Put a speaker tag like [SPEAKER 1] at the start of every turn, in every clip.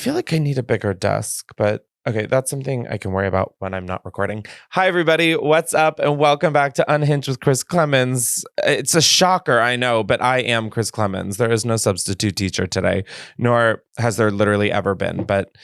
[SPEAKER 1] feel like I need a bigger desk, but okay, that's something I can worry about when I'm not recording. Hi, everybody. What's up? And welcome back to Unhinged with Chris Klemens. It's a shocker, I know, but I am Chris Klemens. There is no substitute teacher today, nor has there literally ever been, but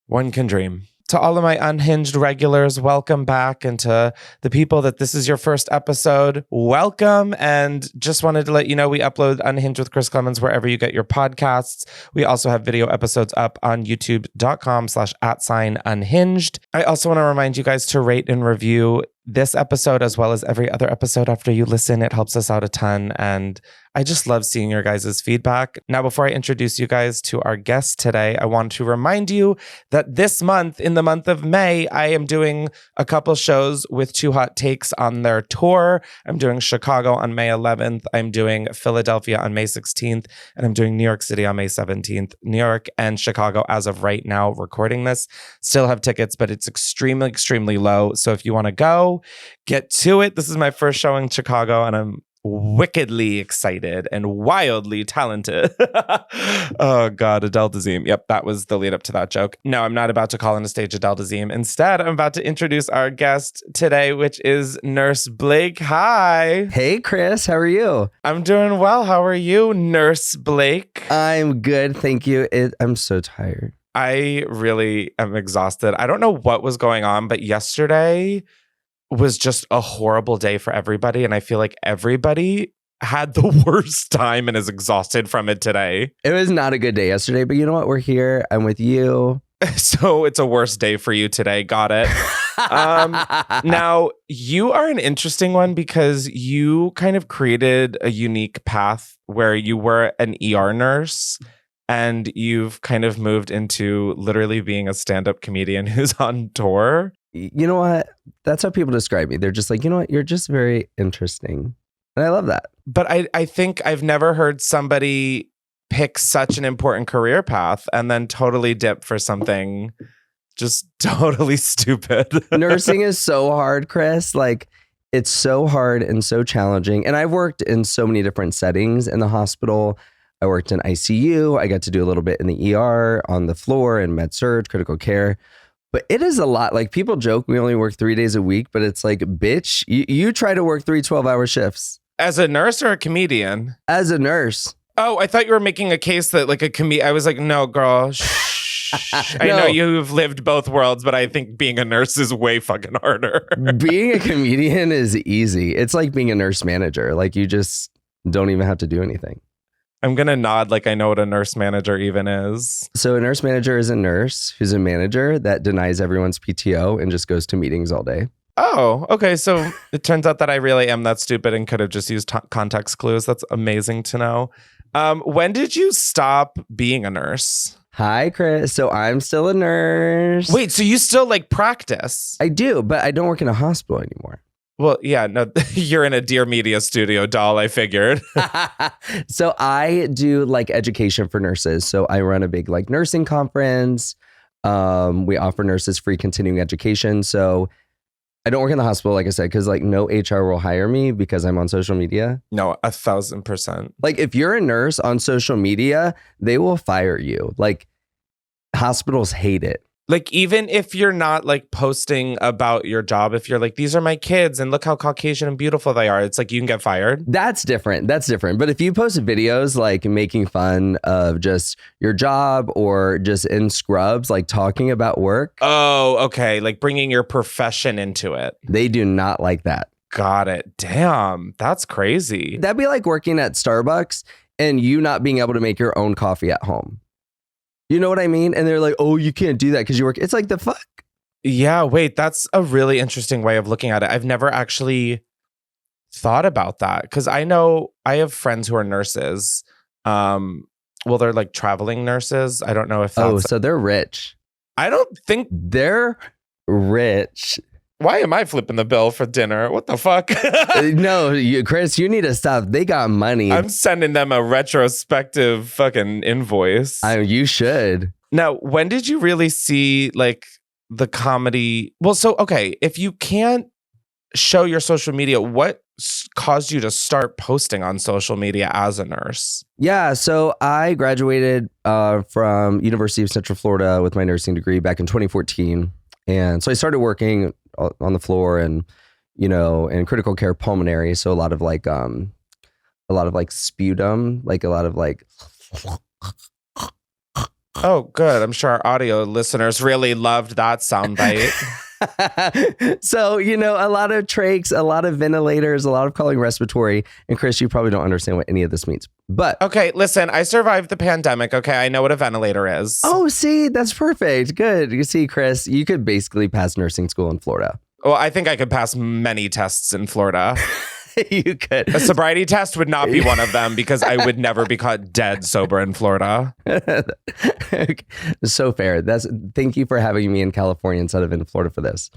[SPEAKER 1] one can dream. To all of my Unhinged regulars, welcome back. And to the people that this is your first episode, welcome. And just wanted to let you know we upload Unhinged with Chris Klemens wherever you get your podcasts. We also have video episodes up on youtube.com/@unhinged. I also want to remind you guys to rate and review this episode as well as every other episode after you listen. It helps us out a ton. And I just love seeing your guys' feedback. Now, before I introduce you guys to our guest today, I want to remind you that this month, in the month of May, I am doing a couple shows with Two Hot Takes on their tour. I'm doing Chicago on May 11th. I'm doing Philadelphia on May 16th. And I'm doing New York City on May 17th. New York and Chicago, as of right now, recording this, still have tickets, but it's extremely, extremely low. So if you want to go, get to it. This is my first show in Chicago, and I'm wickedly excited and wildly talented. Oh God, Adele Dazeem. Yep, that was the lead up to that joke. No, I'm not about to call on a stage Adele Dazeem. Instead, I'm about to introduce our guest today, which is Nurse Blake. Hi.
[SPEAKER 2] Hey, Chris. How are you?
[SPEAKER 1] I'm doing well. How are you, Nurse Blake?
[SPEAKER 2] I'm good. Thank you. I'm so tired.
[SPEAKER 1] I really am exhausted. I don't know what was going on, but yesterday was just a horrible day for everybody. And I feel like everybody had the worst time and is exhausted from it today.
[SPEAKER 2] It was not a good day yesterday, but you know what? We're here. I'm with you.
[SPEAKER 1] So it's a worse day for you today. Got it. Now, you are an interesting one because you kind of created a unique path where you were an ER nurse. And you've kind of moved into literally being a stand-up comedian who's on tour.
[SPEAKER 2] You know what? That's how people describe me. They're just like, you know what? You're just very interesting. And I love that.
[SPEAKER 1] But I think I've never heard somebody pick such an important career path and then totally dip for something just totally stupid.
[SPEAKER 2] Nursing is so hard, Chris. Like, it's so hard and so challenging. And I've worked in so many different settings in the hospital. I worked in ICU. I got to do a little bit in the ER, on the floor, in med surg, critical care. But it is a lot. Like, people joke we only work 3 days a week, but it's like, bitch, you try to work 3 12-hour shifts.
[SPEAKER 1] As a nurse or a comedian?
[SPEAKER 2] As a nurse.
[SPEAKER 1] Oh, I thought you were making a case that like a comedian. I was like, no, girl. I know you've lived both worlds, but I think being a nurse is way fucking harder.
[SPEAKER 2] Being a comedian is easy. It's like being a nurse manager. Like, you just don't even have to do anything.
[SPEAKER 1] I'm going to nod like I know what a nurse manager even is.
[SPEAKER 2] So a nurse manager is a nurse who's a manager that denies everyone's PTO and just goes to meetings all day.
[SPEAKER 1] Oh, okay. So it turns out that I really am that stupid and could have just used context clues. That's amazing to know. When did you stop being a nurse?
[SPEAKER 2] Hi, Chris. So I'm still a nurse.
[SPEAKER 1] Wait, so you still like practice?
[SPEAKER 2] I do, but I don't work in a hospital anymore.
[SPEAKER 1] Well, yeah, no, you're in a Dear Media studio, doll, I figured.
[SPEAKER 2] So I do like education for nurses. So I run a big like nursing conference. We offer nurses free continuing education. So I don't work in the hospital, like I said, because like no HR will hire me because I'm on social media.
[SPEAKER 1] No, 1,000%.
[SPEAKER 2] Like, if you're a nurse on social media, they will fire you. Like, hospitals hate it.
[SPEAKER 1] Like, even if you're not like posting about your job, if you're like, these are my kids and look how Caucasian and beautiful they are, it's like you can get fired.
[SPEAKER 2] That's different. That's different. But if you post videos like making fun of just your job or just in scrubs, like talking about work.
[SPEAKER 1] Oh, okay. Like bringing your profession into it.
[SPEAKER 2] They do not like that.
[SPEAKER 1] Got it. Damn, that's crazy.
[SPEAKER 2] That'd be like working at Starbucks and you not being able to make your own coffee at home. You know what I mean? And they're like, oh, you can't do that because you work. It's like, the fuck?
[SPEAKER 1] Yeah, wait, that's a really interesting way of looking at it. I've never actually thought about that because I know I have friends who are nurses. Well, they're like traveling nurses. I don't know if that's...
[SPEAKER 2] Oh, so they're rich.
[SPEAKER 1] I don't think...
[SPEAKER 2] They're rich.
[SPEAKER 1] Why am I flipping the bill for dinner? What the fuck?
[SPEAKER 2] No, Chris, you need to stop. They got money.
[SPEAKER 1] I'm sending them a retrospective fucking invoice.
[SPEAKER 2] You should.
[SPEAKER 1] Now, when did you really see like the comedy? Well, so, okay, if you can't show your social media, what caused you to start posting on social media as a nurse?
[SPEAKER 2] Yeah, so I graduated from University of Central Florida with my nursing degree back in 2014. And so I started working on the floor and, in critical care pulmonary. So a lot of sputum, like a lot of like.
[SPEAKER 1] Oh, good. I'm sure our audio listeners really loved that soundbite.
[SPEAKER 2] So, a lot of trachs, a lot of ventilators, a lot of calling respiratory. And Chris, you probably don't understand what any of this means. But
[SPEAKER 1] okay, listen, I survived the pandemic. Okay, I know what a ventilator is.
[SPEAKER 2] Oh, see, that's perfect. Good. You see, Chris, you could basically pass nursing school in Florida.
[SPEAKER 1] Well, I think I could pass many tests in Florida.
[SPEAKER 2] You could.
[SPEAKER 1] A sobriety test would not be one of them because I would never be caught dead sober in Florida.
[SPEAKER 2] So fair. Thank you for having me in California instead of in Florida for this.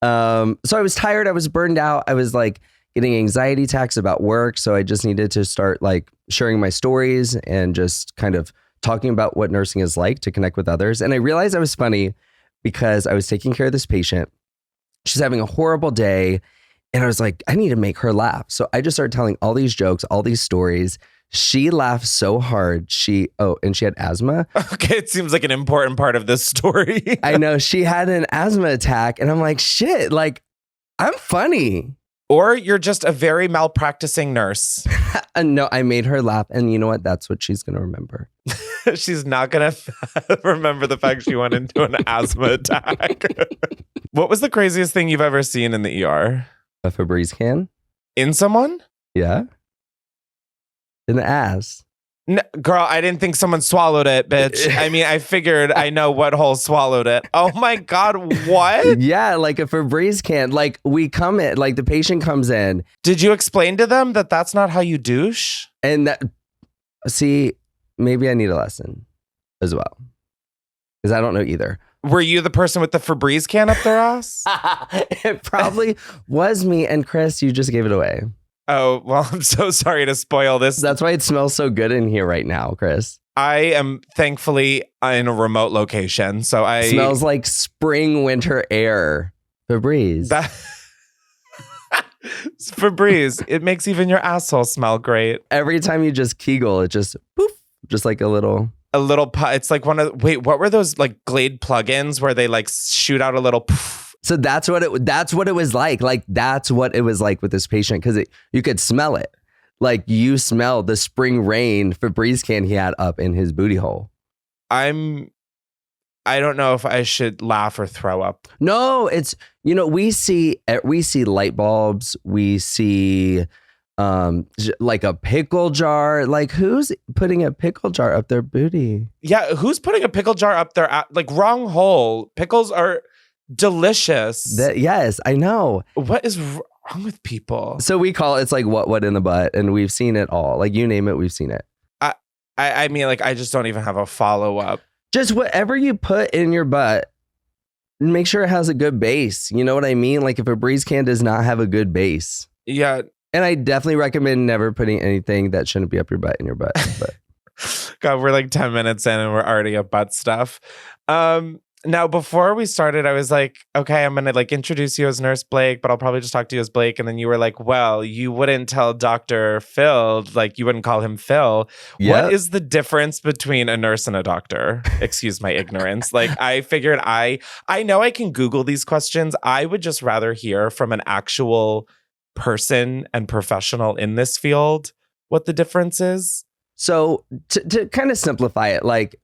[SPEAKER 2] So I was tired. I was burned out. I was like getting anxiety attacks about work. So I just needed to start like sharing my stories and just kind of talking about what nursing is like to connect with others. And I realized I was funny because I was taking care of this patient. She's having a horrible day. And I was like, I need to make her laugh. So I just started telling all these jokes, all these stories. She laughed so hard. And she had asthma.
[SPEAKER 1] Okay, it seems like an important part of this story.
[SPEAKER 2] I know, she had an asthma attack. And I'm like, shit, like, I'm funny.
[SPEAKER 1] Or you're just a very malpracticing nurse.
[SPEAKER 2] No, I made her laugh. And you know what? That's what she's going to remember.
[SPEAKER 1] She's not going to remember the fact she went into an asthma attack. What was the craziest thing you've ever seen in the ER?
[SPEAKER 2] A Febreeze can?
[SPEAKER 1] In someone?
[SPEAKER 2] Yeah. In the ass.
[SPEAKER 1] No, girl, I didn't think someone swallowed it, bitch. I mean, I figured I know what hole swallowed it. Oh my God, what?
[SPEAKER 2] Yeah, like a Febreeze can. Like we come in, like the patient comes in.
[SPEAKER 1] Did you explain to them that that's not how you douche?
[SPEAKER 2] And see, maybe I need a lesson as well. Because I don't know either.
[SPEAKER 1] Were you the person with the Febreeze can up their ass?
[SPEAKER 2] It probably was me. And Chris, you just gave it away.
[SPEAKER 1] Oh, well, I'm so sorry to spoil this.
[SPEAKER 2] That's why it smells so good in here right now, Chris.
[SPEAKER 1] I am thankfully in a remote location. So it
[SPEAKER 2] smells like spring, winter air. Febreze.
[SPEAKER 1] Febreze. It makes even your asshole smell great.
[SPEAKER 2] Every time you just Kegel, it just poof, just like a little.
[SPEAKER 1] It's like what were those like Glade plugins where they like shoot out a little poof?
[SPEAKER 2] So that's what it was like. Like that's what it was like with this patient because you could smell it. Like you smell the spring rain Febreze can he had up in his booty hole.
[SPEAKER 1] I don't know if I should laugh or throw up.
[SPEAKER 2] No, it's we see light bulbs, we see like a pickle jar. Like who's putting a pickle jar up their booty?
[SPEAKER 1] Yeah, who's putting a pickle jar up their like wrong hole? Pickles are delicious.
[SPEAKER 2] Yes, I know.
[SPEAKER 1] What is wrong with people?
[SPEAKER 2] So we call it's like what in the butt, and we've seen it all. Like you name it, we've seen it.
[SPEAKER 1] I mean, like I just don't even have a follow up.
[SPEAKER 2] Just whatever you put in your butt, make sure it has a good base. You know what I mean? Like if a Febreze can does not have a good base.
[SPEAKER 1] Yeah.
[SPEAKER 2] And I definitely recommend never putting anything that shouldn't be up your butt in your butt. But.
[SPEAKER 1] God, we're like 10 minutes in and we're already at butt stuff. Now, before we started, I was like, okay, I'm going to like introduce you as Nurse Blake, but I'll probably just talk to you as Blake. And then you were like, well, you wouldn't tell Dr. Phil, like you wouldn't call him Phil. Yep. What is the difference between a nurse and a doctor? Excuse my ignorance. Like I figured I know I can Google these questions. I would just rather hear from an actual person and professional in this field what the difference is.
[SPEAKER 2] So to kind of simplify it, like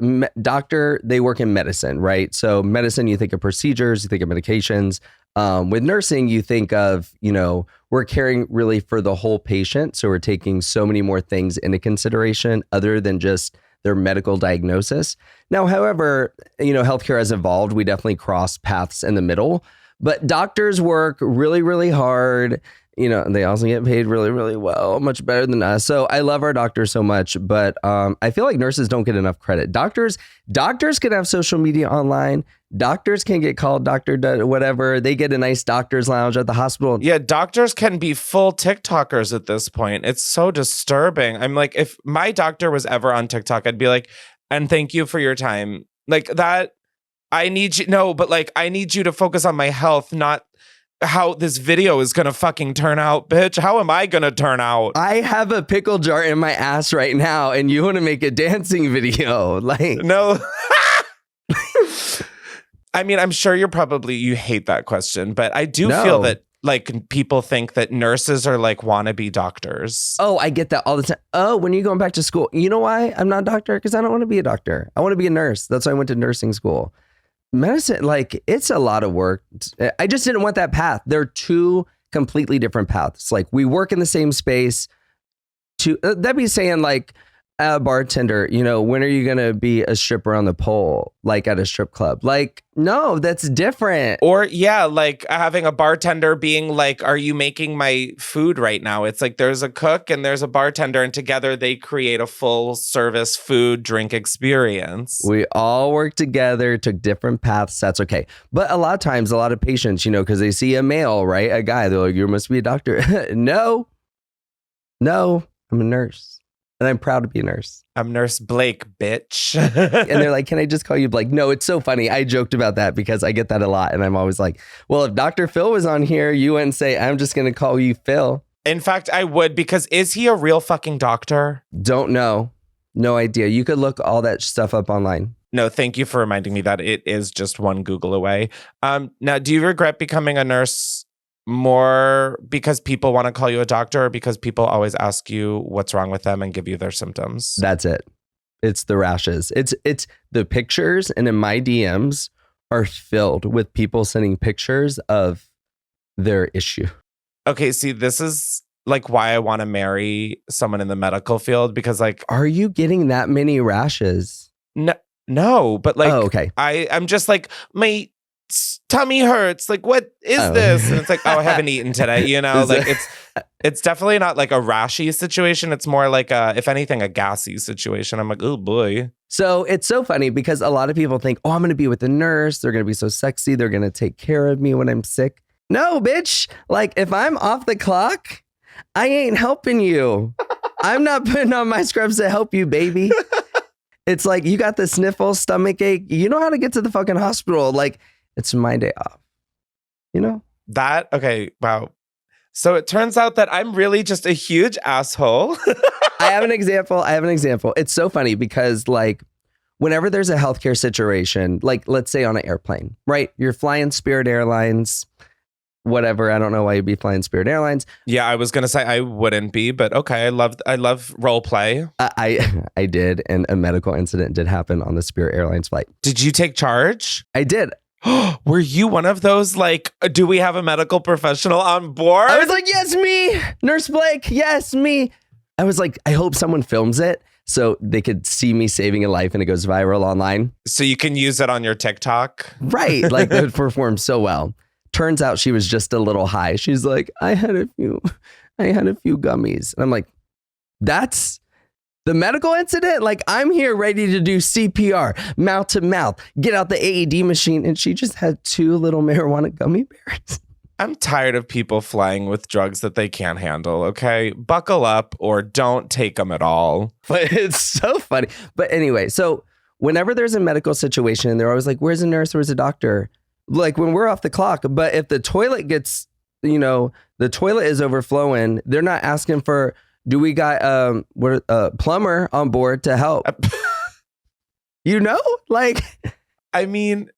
[SPEAKER 2] doctor, they work in medicine, right? So medicine, you think of procedures, you think of medications. With nursing, you think of, we're caring really for the whole patient. So we're taking so many more things into consideration other than just their medical diagnosis. Now, however, healthcare has evolved. We definitely cross paths in the middle, but doctors work really, really hard. They also get paid really, really well, much better than us. So I love our doctors so much, but I feel like nurses don't get enough credit. Doctors can have social media online. Doctors can get called doctor, whatever. They get a nice doctor's lounge at the hospital.
[SPEAKER 1] Yeah, doctors can be full TikTokers at this point. It's so disturbing. I'm like, if my doctor was ever on TikTok, I'd be like, and thank you for your time. Like that, I need you. No, but like, I need you to focus on my health, not how this video is gonna fucking turn out, bitch. How am I gonna turn out?
[SPEAKER 2] I have a pickle jar in my ass right now, and you want to make a dancing video? Like,
[SPEAKER 1] No. I mean, I'm sure you hate that question, but I do feel that like people think that nurses are like wannabe doctors.
[SPEAKER 2] Oh, I get that all the time. Oh, when are you going back to school? You know why I'm not a doctor? Because I don't want to be a doctor. I want to be a nurse. That's why I went to nursing school. Medicine, like, it's a lot of work. I just didn't want that path. They're two completely different paths. Like, we work in the same space. That'd be saying like, a bartender, you know, when are you going to be a stripper on the pole, like at a strip club? Like, no, that's different.
[SPEAKER 1] Or yeah, like having a bartender being like, are you making my food right now? It's like there's a cook and there's a bartender, and together they create a full service food drink experience.
[SPEAKER 2] We all work together, took different paths. That's okay. But a lot of times, a lot of patients, you know, because they see a male, right? A guy, they're like, you must be a doctor. No, I'm a nurse. And I'm proud to be a nurse.
[SPEAKER 1] I'm Nurse Blake, bitch.
[SPEAKER 2] And they're like, can I just call you Blake? No, it's so funny. I joked about that because I get that a lot. And I'm always like, well, if Dr. Phil was on here, you wouldn't say, I'm just going to call you Phil.
[SPEAKER 1] In fact, I would, because is he a real fucking doctor?
[SPEAKER 2] Don't know. No idea. You could look all that stuff up online.
[SPEAKER 1] No, thank you for reminding me that it is just one Google away. Now, do you regret becoming a nurse more because people want to call you a doctor, or because people always ask you what's wrong with them and give you their symptoms?
[SPEAKER 2] That's it. It's the rashes. It's the pictures, and in my DMs are filled with people sending pictures of their issue.
[SPEAKER 1] Okay, see, this is like why I want to marry someone in the medical field, because like,
[SPEAKER 2] are you getting that many rashes?
[SPEAKER 1] No, but like,
[SPEAKER 2] okay.
[SPEAKER 1] I'm just like, my tummy hurts. Like, what is this? And it's like, oh, I haven't eaten today. You know, like it's definitely not like a rashy situation. It's more like if anything, a gassy situation. I'm like, oh boy.
[SPEAKER 2] So it's so funny because a lot of people think, oh, I'm going to be with a nurse. They're going to be so sexy. They're going to take care of me when I'm sick. No, bitch. Like, if I'm off the clock, I ain't helping you. I'm not putting on my scrubs to help you, baby. It's like, you got the sniffles, stomach ache. You know how to get to the fucking hospital. Like, it's my day off. You know?
[SPEAKER 1] Okay, wow. So it turns out that I'm really just a huge asshole.
[SPEAKER 2] I have an example. It's so funny because, like, whenever there's a healthcare situation, like, let's say on an airplane, right? You're flying Spirit Airlines, whatever. I don't know why you'd be flying Spirit Airlines.
[SPEAKER 1] Yeah, I was gonna say I wouldn't be, but okay. I love role play.
[SPEAKER 2] I did, and a medical incident did happen on the Spirit Airlines flight.
[SPEAKER 1] Did you take charge?
[SPEAKER 2] I did.
[SPEAKER 1] Were you one of those, like, do we have a medical professional on board?
[SPEAKER 2] I was like, yes, me. Nurse Blake, yes, me. I was like, I hope someone films it so they could see me saving a life and it goes viral online.
[SPEAKER 1] So you can use it on your TikTok?
[SPEAKER 2] Right. Like, they would perform so well. Turns out she was just a little high. She's like, I had a few gummies. And I'm like, that's the medical incident? Like, I'm here ready to do CPR, mouth to mouth, get out the AED machine. And she just had 2 little marijuana gummy bears.
[SPEAKER 1] I'm tired of people flying with drugs that they can't handle, okay? Buckle up or don't take them at all.
[SPEAKER 2] But it's so funny. But anyway, so whenever there's a medical situation, they're always like, where's a nurse? Where's a doctor? Like, when we're off the clock. But if the toilet gets, you know, the toilet is overflowing, they're not asking for, do we got a plumber on board to help? You know, like,
[SPEAKER 1] I mean,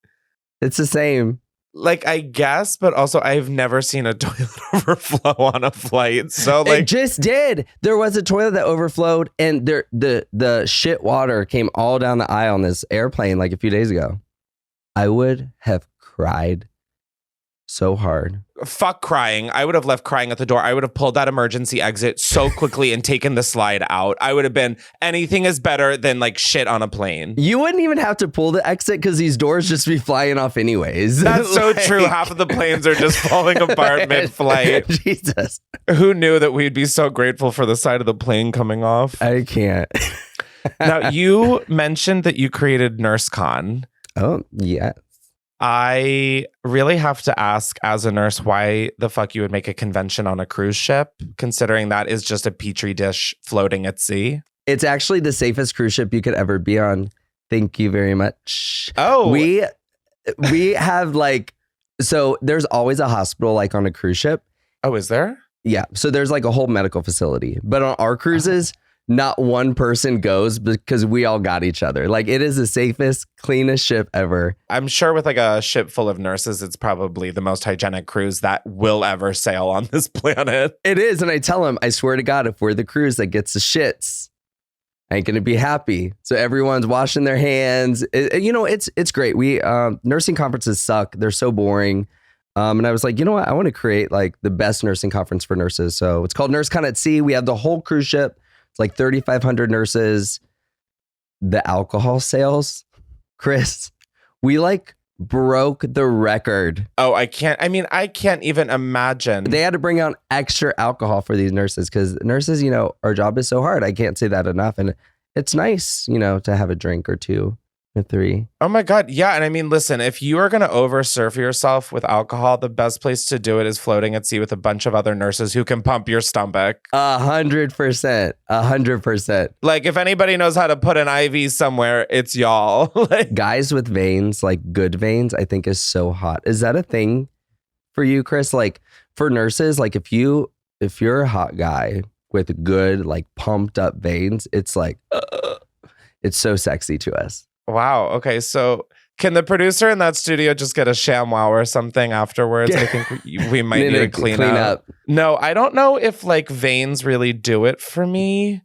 [SPEAKER 2] it's the same.
[SPEAKER 1] Like, I guess, but also I've never seen a toilet overflow on a flight. So like,
[SPEAKER 2] it just did. There was a toilet that overflowed, and the shit water came all down the aisle on this airplane like a few days ago. I would have cried so hard.
[SPEAKER 1] Fuck crying. I would have left crying at the door. I would have pulled that emergency exit so quickly and taken the slide out. I would have been, anything is better than like shit on a plane.
[SPEAKER 2] You wouldn't even have to pull the exit because these doors just be flying off anyways.
[SPEAKER 1] That's so true. Half of the planes are just falling apart mid-flight.
[SPEAKER 2] Jesus.
[SPEAKER 1] Who knew that we'd be so grateful for the side of the plane coming off?
[SPEAKER 2] I can't.
[SPEAKER 1] Now, you mentioned that you created NurseCon.
[SPEAKER 2] Oh, yeah.
[SPEAKER 1] I really have to ask, as a nurse, why the fuck you would make a convention on a cruise ship, considering that is just a petri dish floating at sea.
[SPEAKER 2] It's actually the safest cruise ship you could ever be on. Thank you very much.
[SPEAKER 1] Oh,
[SPEAKER 2] we have like So there's always a hospital like on a cruise ship.
[SPEAKER 1] Oh, is there?
[SPEAKER 2] Yeah. So there's like a whole medical facility. But on our cruises, not one person goes because we all got each other. Like it is the safest, cleanest ship ever.
[SPEAKER 1] I'm sure with like a ship full of nurses, it's probably the most hygienic cruise that will ever sail on this planet.
[SPEAKER 2] It is. And I tell them, I swear to God, if we're the cruise that gets the shits, I ain't going to be happy. So everyone's washing their hands. It's great. We nursing conferences suck. They're so boring. And I was like, you know what? I want to create like the best nursing conference for nurses. So it's called NurseCon at Sea. We have the whole cruise ship. It's like 3,500 nurses. The alcohol sales, Chris, we like broke the record.
[SPEAKER 1] Oh, I can't even imagine.
[SPEAKER 2] They had to bring out extra alcohol for these nurses because nurses, our job is so hard. I can't say that enough. And it's nice, to have a drink or two or three.
[SPEAKER 1] Oh my God. Yeah. And I mean, listen, if you are going to oversurf yourself with alcohol, the best place to do it is floating at sea with a bunch of other nurses who can pump your stomach.
[SPEAKER 2] 100%. 100%.
[SPEAKER 1] Like if anybody knows how to put an IV somewhere, it's y'all. Like,
[SPEAKER 2] guys with veins, like good veins, I think is so hot. Is that a thing for you, Chris? Like for nurses, like if you're a hot guy with good, like pumped up veins, it's like, it's so sexy to us.
[SPEAKER 1] wow. Okay. So can the producer in that studio just get a ShamWow or something afterwards? I think we might need to clean up. No, I don't know if like veins really do it for me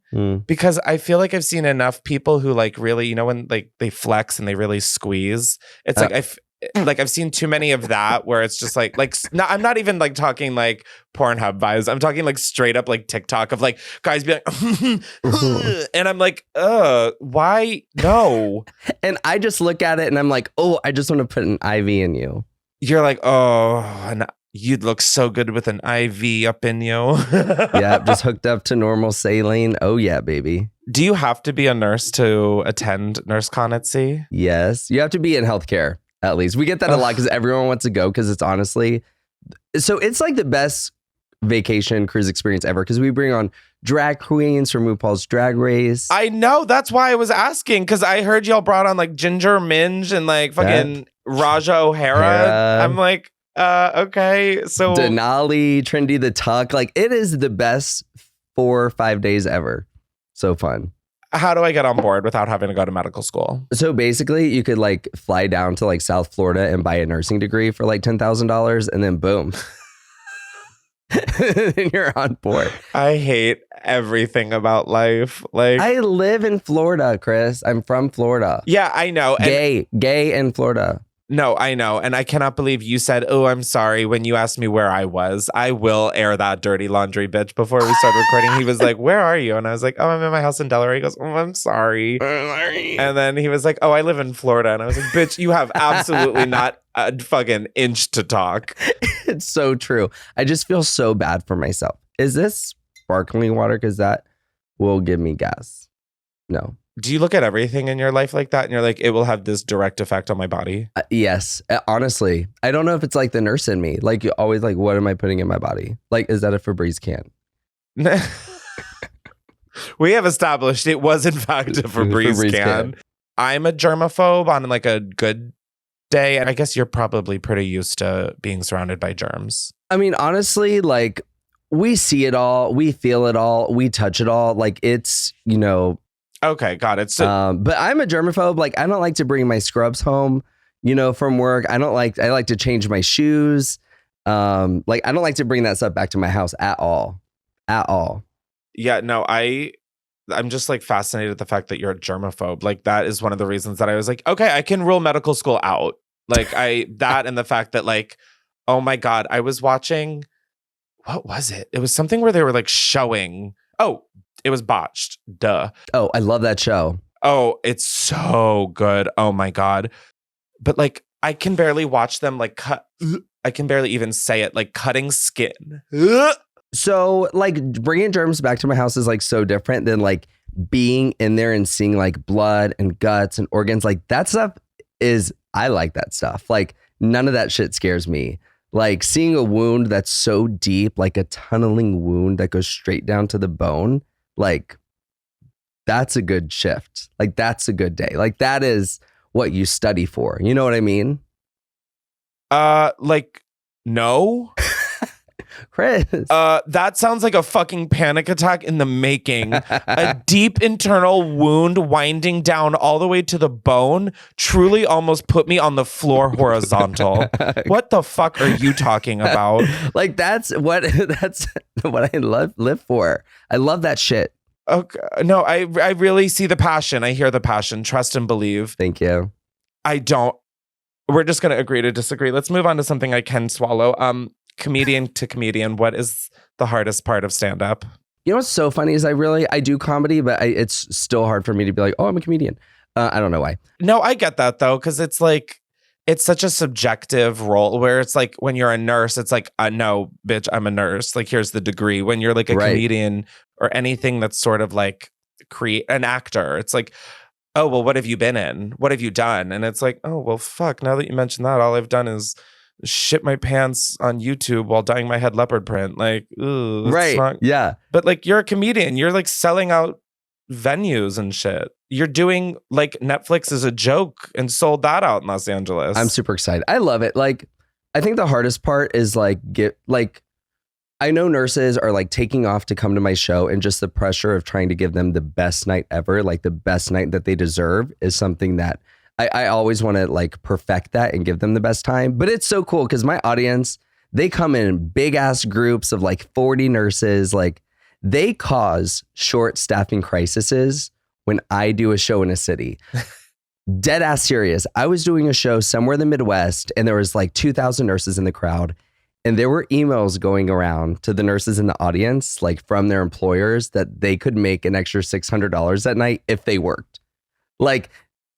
[SPEAKER 1] because I feel like I've seen enough people who like really, when like they flex and they really squeeze. It's like I've seen too many of that where it's just like no, I'm not even like talking like Pornhub vibes. I'm talking like straight up like TikTok of like guys being like, and I'm like, why? No.
[SPEAKER 2] And I just look at it and I'm like, oh, I just want to put an IV in you.
[SPEAKER 1] You're like, oh, and you'd look so good with an IV up in you.
[SPEAKER 2] Yeah, just hooked up to normal saline. Oh yeah, baby.
[SPEAKER 1] Do you have to be a nurse to attend NurseCon at Sea?
[SPEAKER 2] Yes, you have to be in healthcare. At least we get that a lot because everyone wants to go because it's honestly, so it's like the best vacation cruise experience ever because we bring on drag queens from RuPaul's Drag Race.
[SPEAKER 1] I know. That's why I was asking because I heard y'all brought on like Ginger Minge and like fucking Raja O'Hara. I'm like, okay. So
[SPEAKER 2] Denali, Trendy the Tuck. Like it is the best 4 or 5 days ever. So fun.
[SPEAKER 1] How do I get on board without having to go to medical school?
[SPEAKER 2] So basically you could like fly down to like South Florida and buy a nursing degree for like $10,000 and then boom. And you're on board.
[SPEAKER 1] I hate everything about life. Like
[SPEAKER 2] I live in Florida, Chris. I'm from Florida.
[SPEAKER 1] Yeah, I know.
[SPEAKER 2] Gay in Florida.
[SPEAKER 1] No, I know. And I cannot believe you said, oh, I'm sorry, when you asked me where I was. I will air that dirty laundry, bitch. Before we started recording, he was like, where are you? And I was like, oh, I'm in my house in Delaware. He goes, oh, I'm sorry. And then he was like, oh, I live in Florida. And I was like, bitch, you have absolutely not a fucking inch to talk.
[SPEAKER 2] It's so true. I just feel so bad for myself. Is this sparkling water? Because that will give me gas. No.
[SPEAKER 1] Do you look at everything in your life like that and you're like, it will have this direct effect on my body?
[SPEAKER 2] Yes. Honestly, I don't know if it's like the nurse in me. Like, you're always like, what am I putting in my body? Like, is that a Febreeze can?
[SPEAKER 1] We have established it was, in fact, a Febreeze can. I'm a germaphobe on like a good day. And I guess you're probably pretty used to being surrounded by germs.
[SPEAKER 2] I mean, honestly, like, we see it all. We feel it all. We touch it all. Like, it's,
[SPEAKER 1] Okay, got it. So,
[SPEAKER 2] but I'm a germaphobe. Like, I don't like to bring my scrubs home, from work. I like to change my shoes. Like, I don't like to bring that stuff back to my house at all.
[SPEAKER 1] Yeah, no, I'm just like fascinated at the fact that you're a germaphobe. Like, that is one of the reasons that I was like, okay, I can rule medical school out. Like, that and the fact that like, oh my God, I was watching, what was it? It was something where they were like showing, it was Botched. Duh.
[SPEAKER 2] Oh, I love that show.
[SPEAKER 1] Oh, it's so good. Oh my God. But like, I can barely watch them like cut. I can barely even say it, like cutting skin.
[SPEAKER 2] So like bringing germs back to my house is like so different than like being in there and seeing like blood and guts and organs. Like that stuff I like that stuff. Like none of that shit scares me. Like seeing a wound that's so deep, like a tunneling wound that goes straight down to the bone. Like, that's a good shift. Like, that's a good day. Like, that is what you study for. You know what I mean?
[SPEAKER 1] Like, no.
[SPEAKER 2] Chris.
[SPEAKER 1] That sounds like a fucking panic attack in the making. A deep internal wound winding down all the way to the bone truly almost put me on the floor horizontal. What the fuck are you talking about?
[SPEAKER 2] Like that's what I live for. I love that shit.
[SPEAKER 1] Okay. No, I really see the passion. I hear the passion. Trust and believe.
[SPEAKER 2] Thank you.
[SPEAKER 1] I don't. We're just going to agree to disagree. Let's move on to something I can swallow. Comedian to comedian, what is the hardest part of stand-up?
[SPEAKER 2] You know what's so funny is I do comedy, but it's still hard for me to be like, oh, I'm a comedian. I don't know why.
[SPEAKER 1] No, I get that though, because it's like, it's such a subjective role where it's like when you're a nurse, it's like, no, bitch, I'm a nurse. Like, here's the degree. When you're like a comedian or anything that's sort of like create an actor, it's like, oh, well, what have you been in? What have you done? And it's like, oh, well, fuck, now that you mentioned that, all I've done is shit my pants on YouTube while dyeing my head leopard print. Like, ooh,
[SPEAKER 2] right. Yeah.
[SPEAKER 1] But like, you're a comedian. You're like selling out venues and shit. You're doing like Netflix is a joke and sold that out in Los Angeles.
[SPEAKER 2] I'm super excited. I love it. Like, I think the hardest part is I know nurses are like taking off to come to my show, and just the pressure of trying to give them the best night ever, like the best night that they deserve, is something that I always want to like perfect that and give them the best time. But it's so cool because my audience, they come in big ass groups of like 40 nurses. Like, they cause short staffing crises when I do a show in a city. Dead ass serious. I was doing a show somewhere in the Midwest, and there was like 2,000 nurses in the crowd. And there were emails going around to the nurses in the audience, like from their employers, that they could make an extra $600 that night if they worked. Like,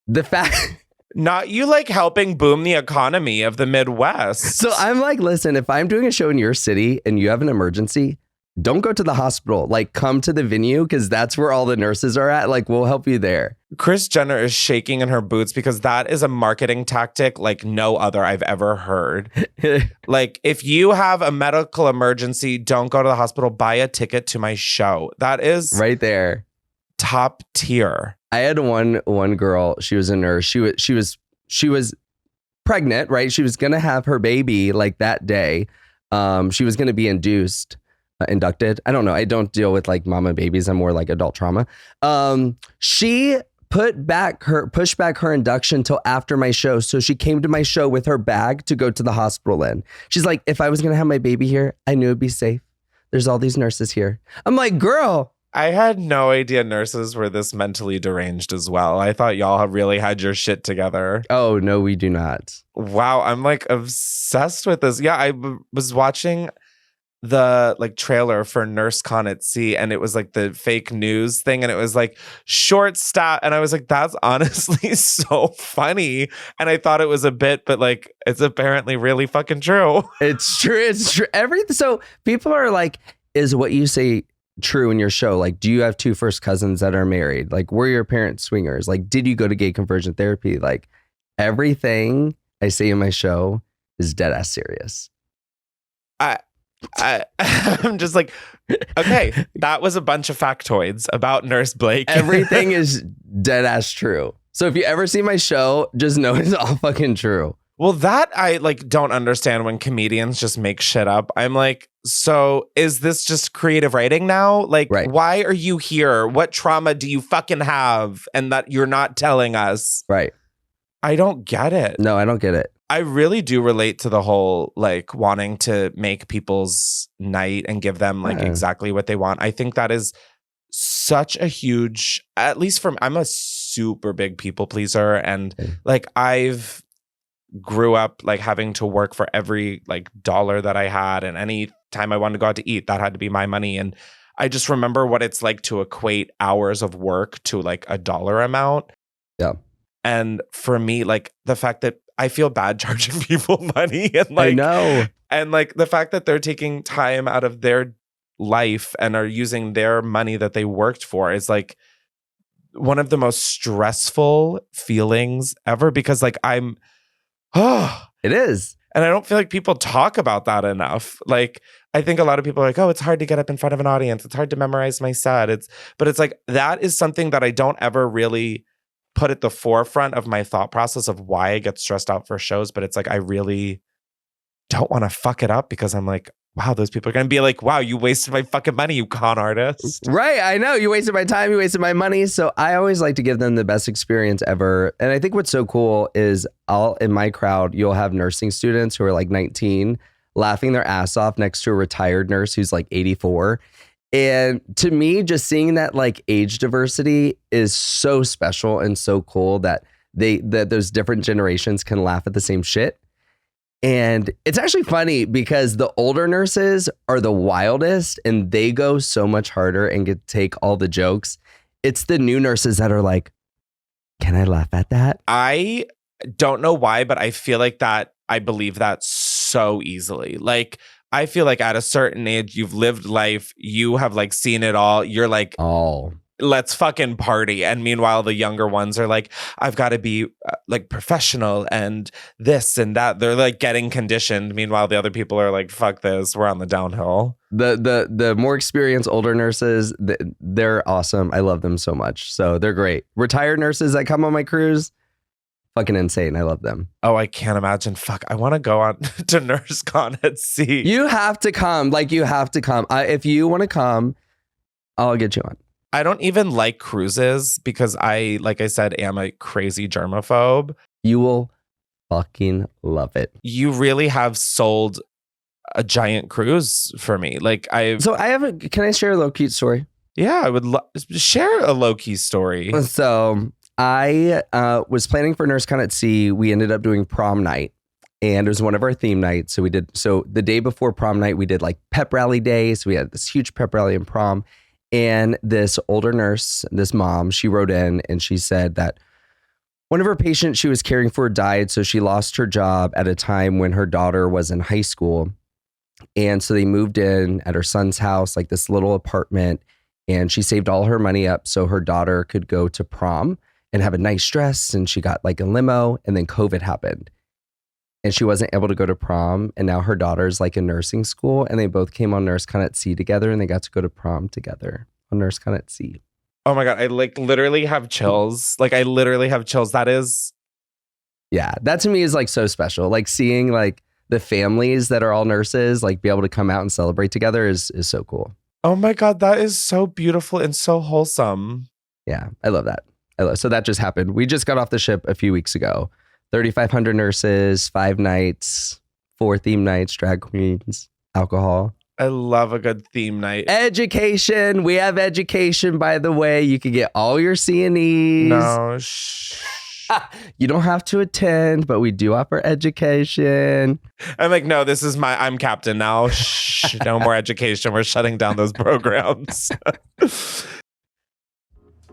[SPEAKER 2] the fact...
[SPEAKER 1] Not you like helping boom the economy of the Midwest.
[SPEAKER 2] So I'm like, listen, if I'm doing a show in your city and you have an emergency, don't go to the hospital. Like, come to the venue, because that's where all the nurses are at. Like, we'll help you there.
[SPEAKER 1] Kris Jenner is shaking in her boots because that is a marketing tactic like no other I've ever heard. Like, if you have a medical emergency, don't go to the hospital. Buy a ticket to my show. That is
[SPEAKER 2] right there.
[SPEAKER 1] Top tier.
[SPEAKER 2] I had one girl. She was a nurse. She was pregnant, right? She was gonna have her baby like that day. She was gonna be inducted. I don't know. I don't deal with like mama babies. I'm more like adult trauma. She pushed back her induction till after my show. So she came to my show with her bag to go to the hospital in. She's like, if I was gonna have my baby here, I knew it'd be safe. There's all these nurses here. I'm like, girl.
[SPEAKER 1] I had no idea nurses were this mentally deranged as well. I thought y'all really had your shit together.
[SPEAKER 2] Oh, no, we do not.
[SPEAKER 1] Wow, I'm like obsessed with this. Yeah, I was watching the like trailer for NurseCon at Sea, and it was like the fake news thing, and it was like short staff, and I was like, that's honestly so funny. And I thought it was a bit, but like it's apparently really fucking true.
[SPEAKER 2] It's true. It's true. So people are like, is what you say true in your show? Like, do you have two first cousins that are married? Like, were your parents swingers? Like, did you go to gay conversion therapy? Like, everything I say in my show is dead ass serious.
[SPEAKER 1] I'm just like, okay, that was a bunch of factoids about Nurse Blake.
[SPEAKER 2] Everything is dead ass true. So if you ever see my show, just know it's all fucking true.
[SPEAKER 1] Well, that I like don't understand when comedians just make shit up. I'm like, so is this just creative writing now? Like, Why are you here? What trauma do you fucking have? And that you're not telling us.
[SPEAKER 2] Right.
[SPEAKER 1] I don't get it.
[SPEAKER 2] No, I don't get it.
[SPEAKER 1] I really do relate to the whole like wanting to make people's night and give them like exactly what they want. I think that is such a huge, at least from, I'm a super big people pleaser. And like I've grew up like having to work for every like dollar that I had, and any time I wanted to go out to eat, that had to be my money. And I just remember what it's like to equate hours of work to like a dollar amount.
[SPEAKER 2] Yeah.
[SPEAKER 1] And for me, like the fact that I feel bad charging people money, and like,
[SPEAKER 2] I know.
[SPEAKER 1] And like the fact that they're taking time out of their life and are using their money that they worked for is like one of the most stressful feelings ever, because like it
[SPEAKER 2] is.
[SPEAKER 1] And I don't feel like people talk about that enough. Like, I think a lot of people are like, oh, it's hard to get up in front of an audience. It's hard to memorize my set. But it's like, that is something that I don't ever really put at the forefront of my thought process of why I get stressed out for shows. But it's like, I really don't want to fuck it up because I'm like, wow, those people are going to be like, wow, you wasted my fucking money, you con artist.
[SPEAKER 2] Right. I know. You wasted my time. You wasted my money. So I always like to give them the best experience ever. And I think what's so cool is in my crowd, you'll have nursing students who are like 19 laughing their ass off next to a retired nurse who's like 84. And to me, just seeing that like age diversity is so special and so cool that those different generations can laugh at the same shit. And it's actually funny because the older nurses are the wildest and they go so much harder and get to take all the jokes. It's the new nurses that are like, can I laugh at that?
[SPEAKER 1] I don't know why, but I feel like that I believe that so easily. Like, I feel like at a certain age, you've lived life, you have like seen it all. You're like,
[SPEAKER 2] oh,
[SPEAKER 1] let's fucking party. And meanwhile, the younger ones are like, I've got to be like professional and this and that. They're like getting conditioned. Meanwhile, the other people are like, fuck this. We're on the downhill.
[SPEAKER 2] The more experienced older nurses, they're awesome. I love them so much. So they're great. Retired nurses that come on my cruise, fucking insane. I love them.
[SPEAKER 1] Oh, I can't imagine. Fuck, I want to go on to NurseCon at sea.
[SPEAKER 2] You have to come. Like, you have to come. If you want to come, I'll get you on.
[SPEAKER 1] I don't even like cruises because I, like I said, am a crazy germaphobe.
[SPEAKER 2] You will fucking love it.
[SPEAKER 1] You really have sold a giant cruise for me. Like
[SPEAKER 2] can I share a low key story?
[SPEAKER 1] Yeah, I would share a low key story.
[SPEAKER 2] So I was planning for NurseCon at sea. We ended up doing prom night. And it was one of our theme nights. So the day before prom night, we did like pep rally day. So we had this huge pep rally in prom. And this older nurse, this mom, she wrote in and she said that one of her patients she was caring for died. So she lost her job at a time when her daughter was in high school. And so they moved in at her son's house, like this little apartment. And she saved all her money up so her daughter could go to prom and have a nice dress. And she got like a limo. And then COVID happened. And she wasn't able to go to prom. And now her daughter's like in nursing school. And they both came on NurseCon at sea together. And they got to go to prom together on NurseCon at sea.
[SPEAKER 1] Oh my God. I like literally have chills. Like I literally have chills. That is.
[SPEAKER 2] Yeah. That to me is like so special. Like seeing like the families that are all nurses, like be able to come out and celebrate together is so cool.
[SPEAKER 1] Oh my God. That is so beautiful and so wholesome.
[SPEAKER 2] Yeah. I love that. So that just happened. We just got off the ship a few weeks ago. 3,500 nurses, 5 nights, 4 theme nights, drag queens, alcohol.
[SPEAKER 1] I love a good theme night.
[SPEAKER 2] Education. We have education, by the way. You can get all your CNEs.
[SPEAKER 1] No,
[SPEAKER 2] you don't have to attend, but we do offer education.
[SPEAKER 1] I'm like, no, I'm captain now. Shh, no more education. We're shutting down those programs.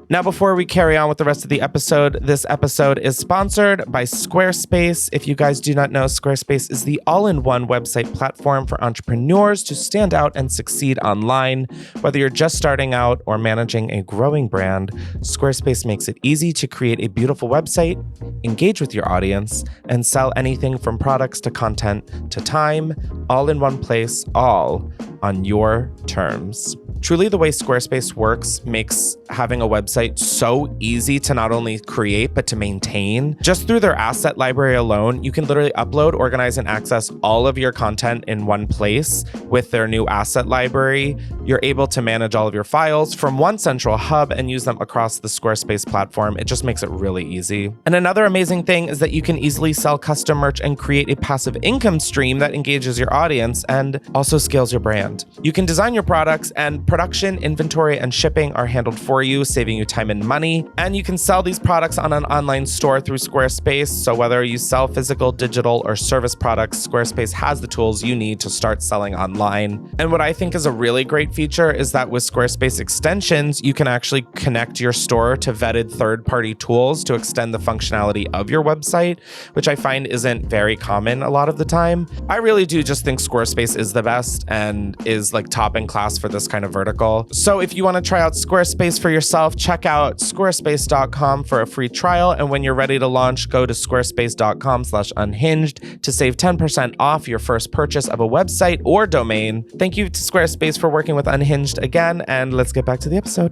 [SPEAKER 1] Now, before we carry on with the rest of the episode, this episode is sponsored by Squarespace. If you guys do not know, Squarespace is the all-in-one website platform for entrepreneurs to stand out and succeed online. Whether you're just starting out or managing a growing brand, Squarespace makes it easy to create a beautiful website, engage with your audience, and sell anything from products to content to time, all in one place, all on your terms. Truly, the way Squarespace works makes having a website so easy to not only create, but to maintain. Just through their asset library alone, you can literally upload, organize, and access all of your content in one place with their new asset library. You're able to manage all of your files from one central hub and use them across the Squarespace platform. It just makes it really easy. And another amazing thing is that you can easily sell custom merch and create a passive income stream that engages your audience and also scales your brand. You can design your products, and production, inventory, and shipping are handled for you, saving you time and money. And you can sell these products on an online store through Squarespace. So whether you sell physical, digital, or service products, Squarespace has the tools you need to start selling online. And what I think is a really great feature is that with Squarespace extensions, you can actually connect your store to vetted third-party tools to extend the functionality of your website, which I find isn't very common a lot of the time. I really do just think Squarespace is the best and is like top in class for this kind of vertical. So if you want to try out Squarespace for yourself, check out squarespace.com for a free trial. And when you're ready to launch, go to squarespace.com/unhinged to save 10% off your first purchase of a website or domain. Thank you to Squarespace for working with Unhinged again, and let's get back to the episode.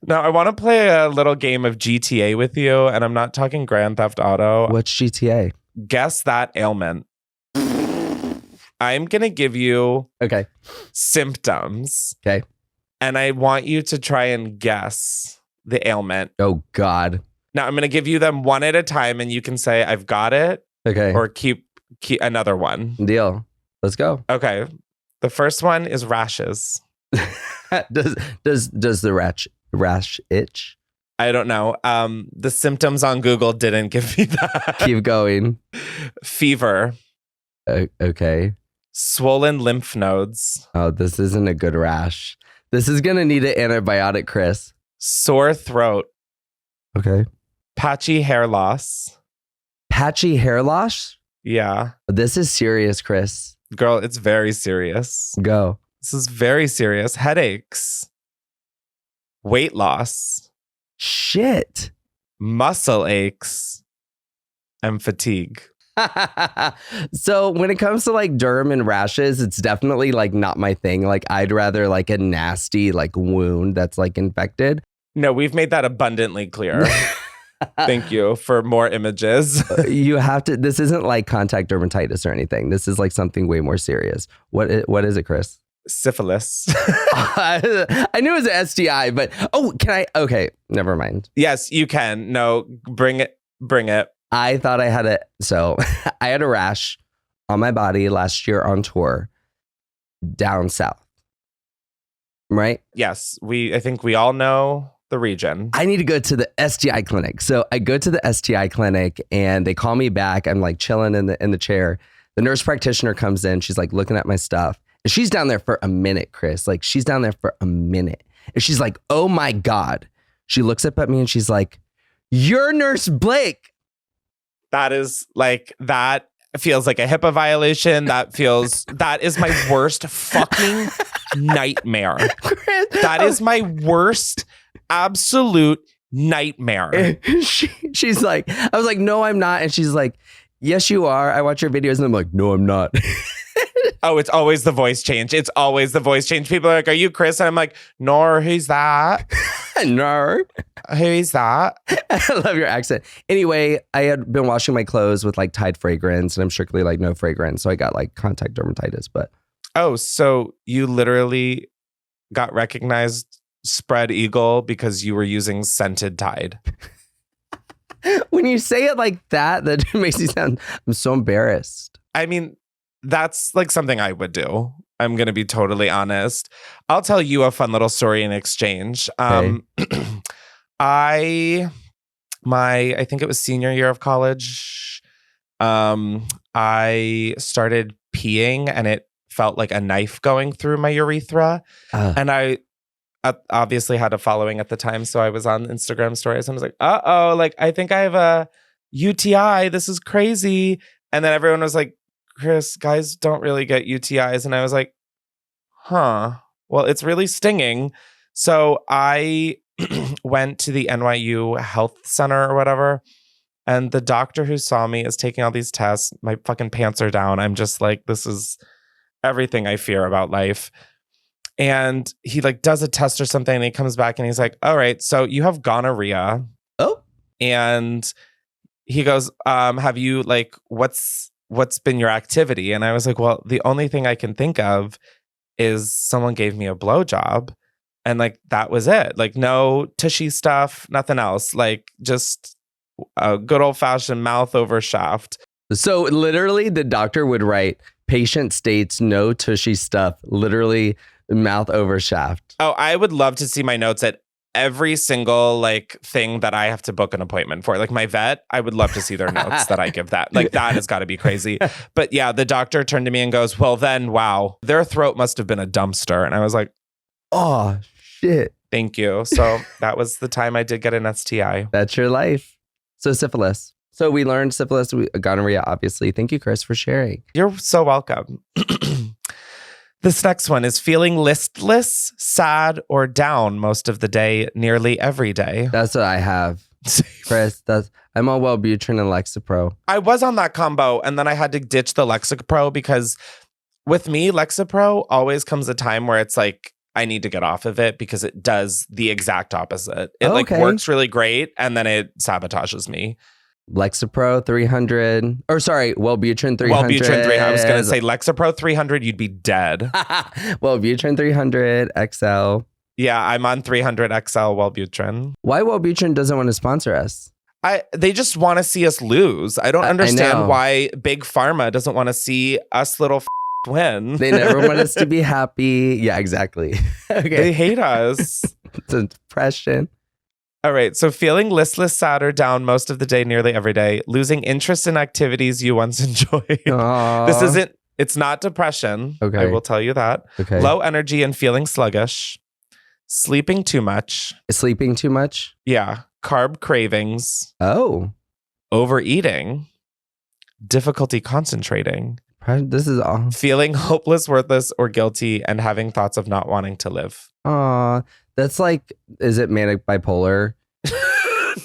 [SPEAKER 1] Now, I want to play a little game of GTA with you, and I'm not talking Grand Theft Auto.
[SPEAKER 2] What's GTA?
[SPEAKER 1] Guess that ailment. I'm going to give you
[SPEAKER 2] Okay.
[SPEAKER 1] symptoms.
[SPEAKER 2] Okay.
[SPEAKER 1] And I want you to try and guess the ailment.
[SPEAKER 2] Oh, God.
[SPEAKER 1] Now, I'm going to give you them one at a time, and you can say, I've got it,
[SPEAKER 2] Okay.
[SPEAKER 1] or keep another one.
[SPEAKER 2] Deal. Let's go.
[SPEAKER 1] Okay. The first one is rashes.
[SPEAKER 2] does the rash itch?
[SPEAKER 1] I don't know. The symptoms on Google didn't give me that.
[SPEAKER 2] Keep going.
[SPEAKER 1] Fever.
[SPEAKER 2] Okay.
[SPEAKER 1] Swollen lymph nodes.
[SPEAKER 2] Oh, this isn't a good rash. This is going to need an antibiotic, Chris.
[SPEAKER 1] Sore throat.
[SPEAKER 2] Okay.
[SPEAKER 1] Patchy hair loss.
[SPEAKER 2] Patchy hair loss?
[SPEAKER 1] Yeah.
[SPEAKER 2] This is serious, Chris.
[SPEAKER 1] Girl, it's very serious.
[SPEAKER 2] Go.
[SPEAKER 1] This is very serious. Headaches. Weight loss.
[SPEAKER 2] Shit.
[SPEAKER 1] Muscle aches. And fatigue.
[SPEAKER 2] So when it comes to like derm and rashes, it's definitely like not my thing. Like I'd rather like a nasty like wound that's like infected.
[SPEAKER 1] No, we've made that abundantly clear. Thank you for more images.
[SPEAKER 2] You have to, this isn't like contact dermatitis or anything. This is like something way more serious. What is it, Chris?
[SPEAKER 1] Syphilis.
[SPEAKER 2] I knew it was an STI, but okay, never mind.
[SPEAKER 1] Yes, you can. No, bring it.
[SPEAKER 2] I thought I had I had a rash on my body last year on tour down south. Right?
[SPEAKER 1] Yes, I think we all know the region.
[SPEAKER 2] I need to go to the STI clinic. So I go to the STI clinic and they call me back. I'm like chilling in the chair. The nurse practitioner comes in. She's like looking at my stuff. And she's down there for a minute, Chris. Like she's down there for a minute. And she's like, oh my God. She looks up at me and she's like, you're Nurse Blake.
[SPEAKER 1] That is like, that feels like a HIPAA violation. That is my worst fucking nightmare.
[SPEAKER 2] Chris,
[SPEAKER 1] that is my worst absolute nightmare.
[SPEAKER 2] She's like, I was like, no, I'm not. And she's like, yes, you are. I watch your videos. And I'm like, no, I'm not.
[SPEAKER 1] Oh, it's always the voice change. It's always the voice change. People are like, are you Chris? And I'm like, no, who's that?
[SPEAKER 2] No.
[SPEAKER 1] Who's that?
[SPEAKER 2] I love your accent. Anyway, I had been washing my clothes with like Tide fragrance and I'm strictly like no fragrance. So I got like contact dermatitis, but.
[SPEAKER 1] Oh, so you literally got recognized spread eagle because you were using scented Tide.
[SPEAKER 2] When you say it like that makes me sound, I'm so embarrassed.
[SPEAKER 1] I mean, that's like something I would do. I'm going to be totally honest. I'll tell you a fun little story in exchange.
[SPEAKER 2] Okay.
[SPEAKER 1] I think it was senior year of college. I started peeing and it felt like a knife going through my urethra. And I obviously had a following at the time. So I was on Instagram stories and I was like, uh-oh, like I think I have a UTI. This is crazy. And then everyone was like, Chris, guys don't really get UTIs. And I was like, well, it's really stinging. So I went to the NYU Health Center or whatever. And the doctor who saw me is taking all these tests. My fucking pants are down. I'm just like, this is everything I fear about life. And he like does a test or something. And he comes back and he's like, all right, so you have gonorrhea.
[SPEAKER 2] Oh.
[SPEAKER 1] And he goes, have you like, what's been your activity? And I was like, well, the only thing I can think of is someone gave me a blowjob. And like, that was it. Like no tushy stuff, nothing else. Like just a good old fashioned mouth over shaft.
[SPEAKER 2] So literally the doctor would write patient states no tushy stuff, literally mouth over shaft.
[SPEAKER 1] Oh, I would love to see my notes at every single like thing that I have to book an appointment for. Like my vet, I would love to see their notes that I give that. Like that has got to be crazy. But yeah, the doctor turned to me and goes, well then, wow, their throat must have been a dumpster. And I was like,
[SPEAKER 2] oh shit.
[SPEAKER 1] Thank you. So that was the time I did get an STI.
[SPEAKER 2] That's your life. So syphilis. So we learned syphilis, gonorrhea, obviously. Thank you, Chris, for sharing.
[SPEAKER 1] You're so welcome. This next one is feeling listless, sad, or down most of the day, nearly every day.
[SPEAKER 2] That's what I have, Chris. I'm on Wellbutrin and Lexapro.
[SPEAKER 1] I was on that combo, and then I had to ditch the Lexapro because with me, Lexapro always comes a time where it's like, I need to get off of it because it does the exact opposite. It like works really great, and then it sabotages me.
[SPEAKER 2] Lexapro 300. Or sorry, Wellbutrin 300.
[SPEAKER 1] Wellbutrin 300. I was going to say Lexapro 300, you'd be dead.
[SPEAKER 2] Wellbutrin 300 XL.
[SPEAKER 1] Yeah, I'm on 300 XL Wellbutrin.
[SPEAKER 2] Why Wellbutrin doesn't want to sponsor us?
[SPEAKER 1] They just want to see us lose. I don't understand why Big Pharma doesn't want to see us little win.
[SPEAKER 2] They never want us to be happy. Yeah, exactly. Okay.
[SPEAKER 1] They hate us.
[SPEAKER 2] It's a depression.
[SPEAKER 1] All right. So feeling listless, sad, or down most of the day, nearly every day, losing interest in activities you once enjoyed. It's not depression.
[SPEAKER 2] Okay.
[SPEAKER 1] I will tell you that.
[SPEAKER 2] Okay.
[SPEAKER 1] Low energy and feeling sluggish. Sleeping too much.
[SPEAKER 2] Sleeping too much?
[SPEAKER 1] Yeah. Carb cravings.
[SPEAKER 2] Oh.
[SPEAKER 1] Overeating. Difficulty concentrating.
[SPEAKER 2] This is all.
[SPEAKER 1] Feeling hopeless, worthless, or guilty, and having thoughts of not wanting to live.
[SPEAKER 2] Aw, that's like, is it manic bipolar?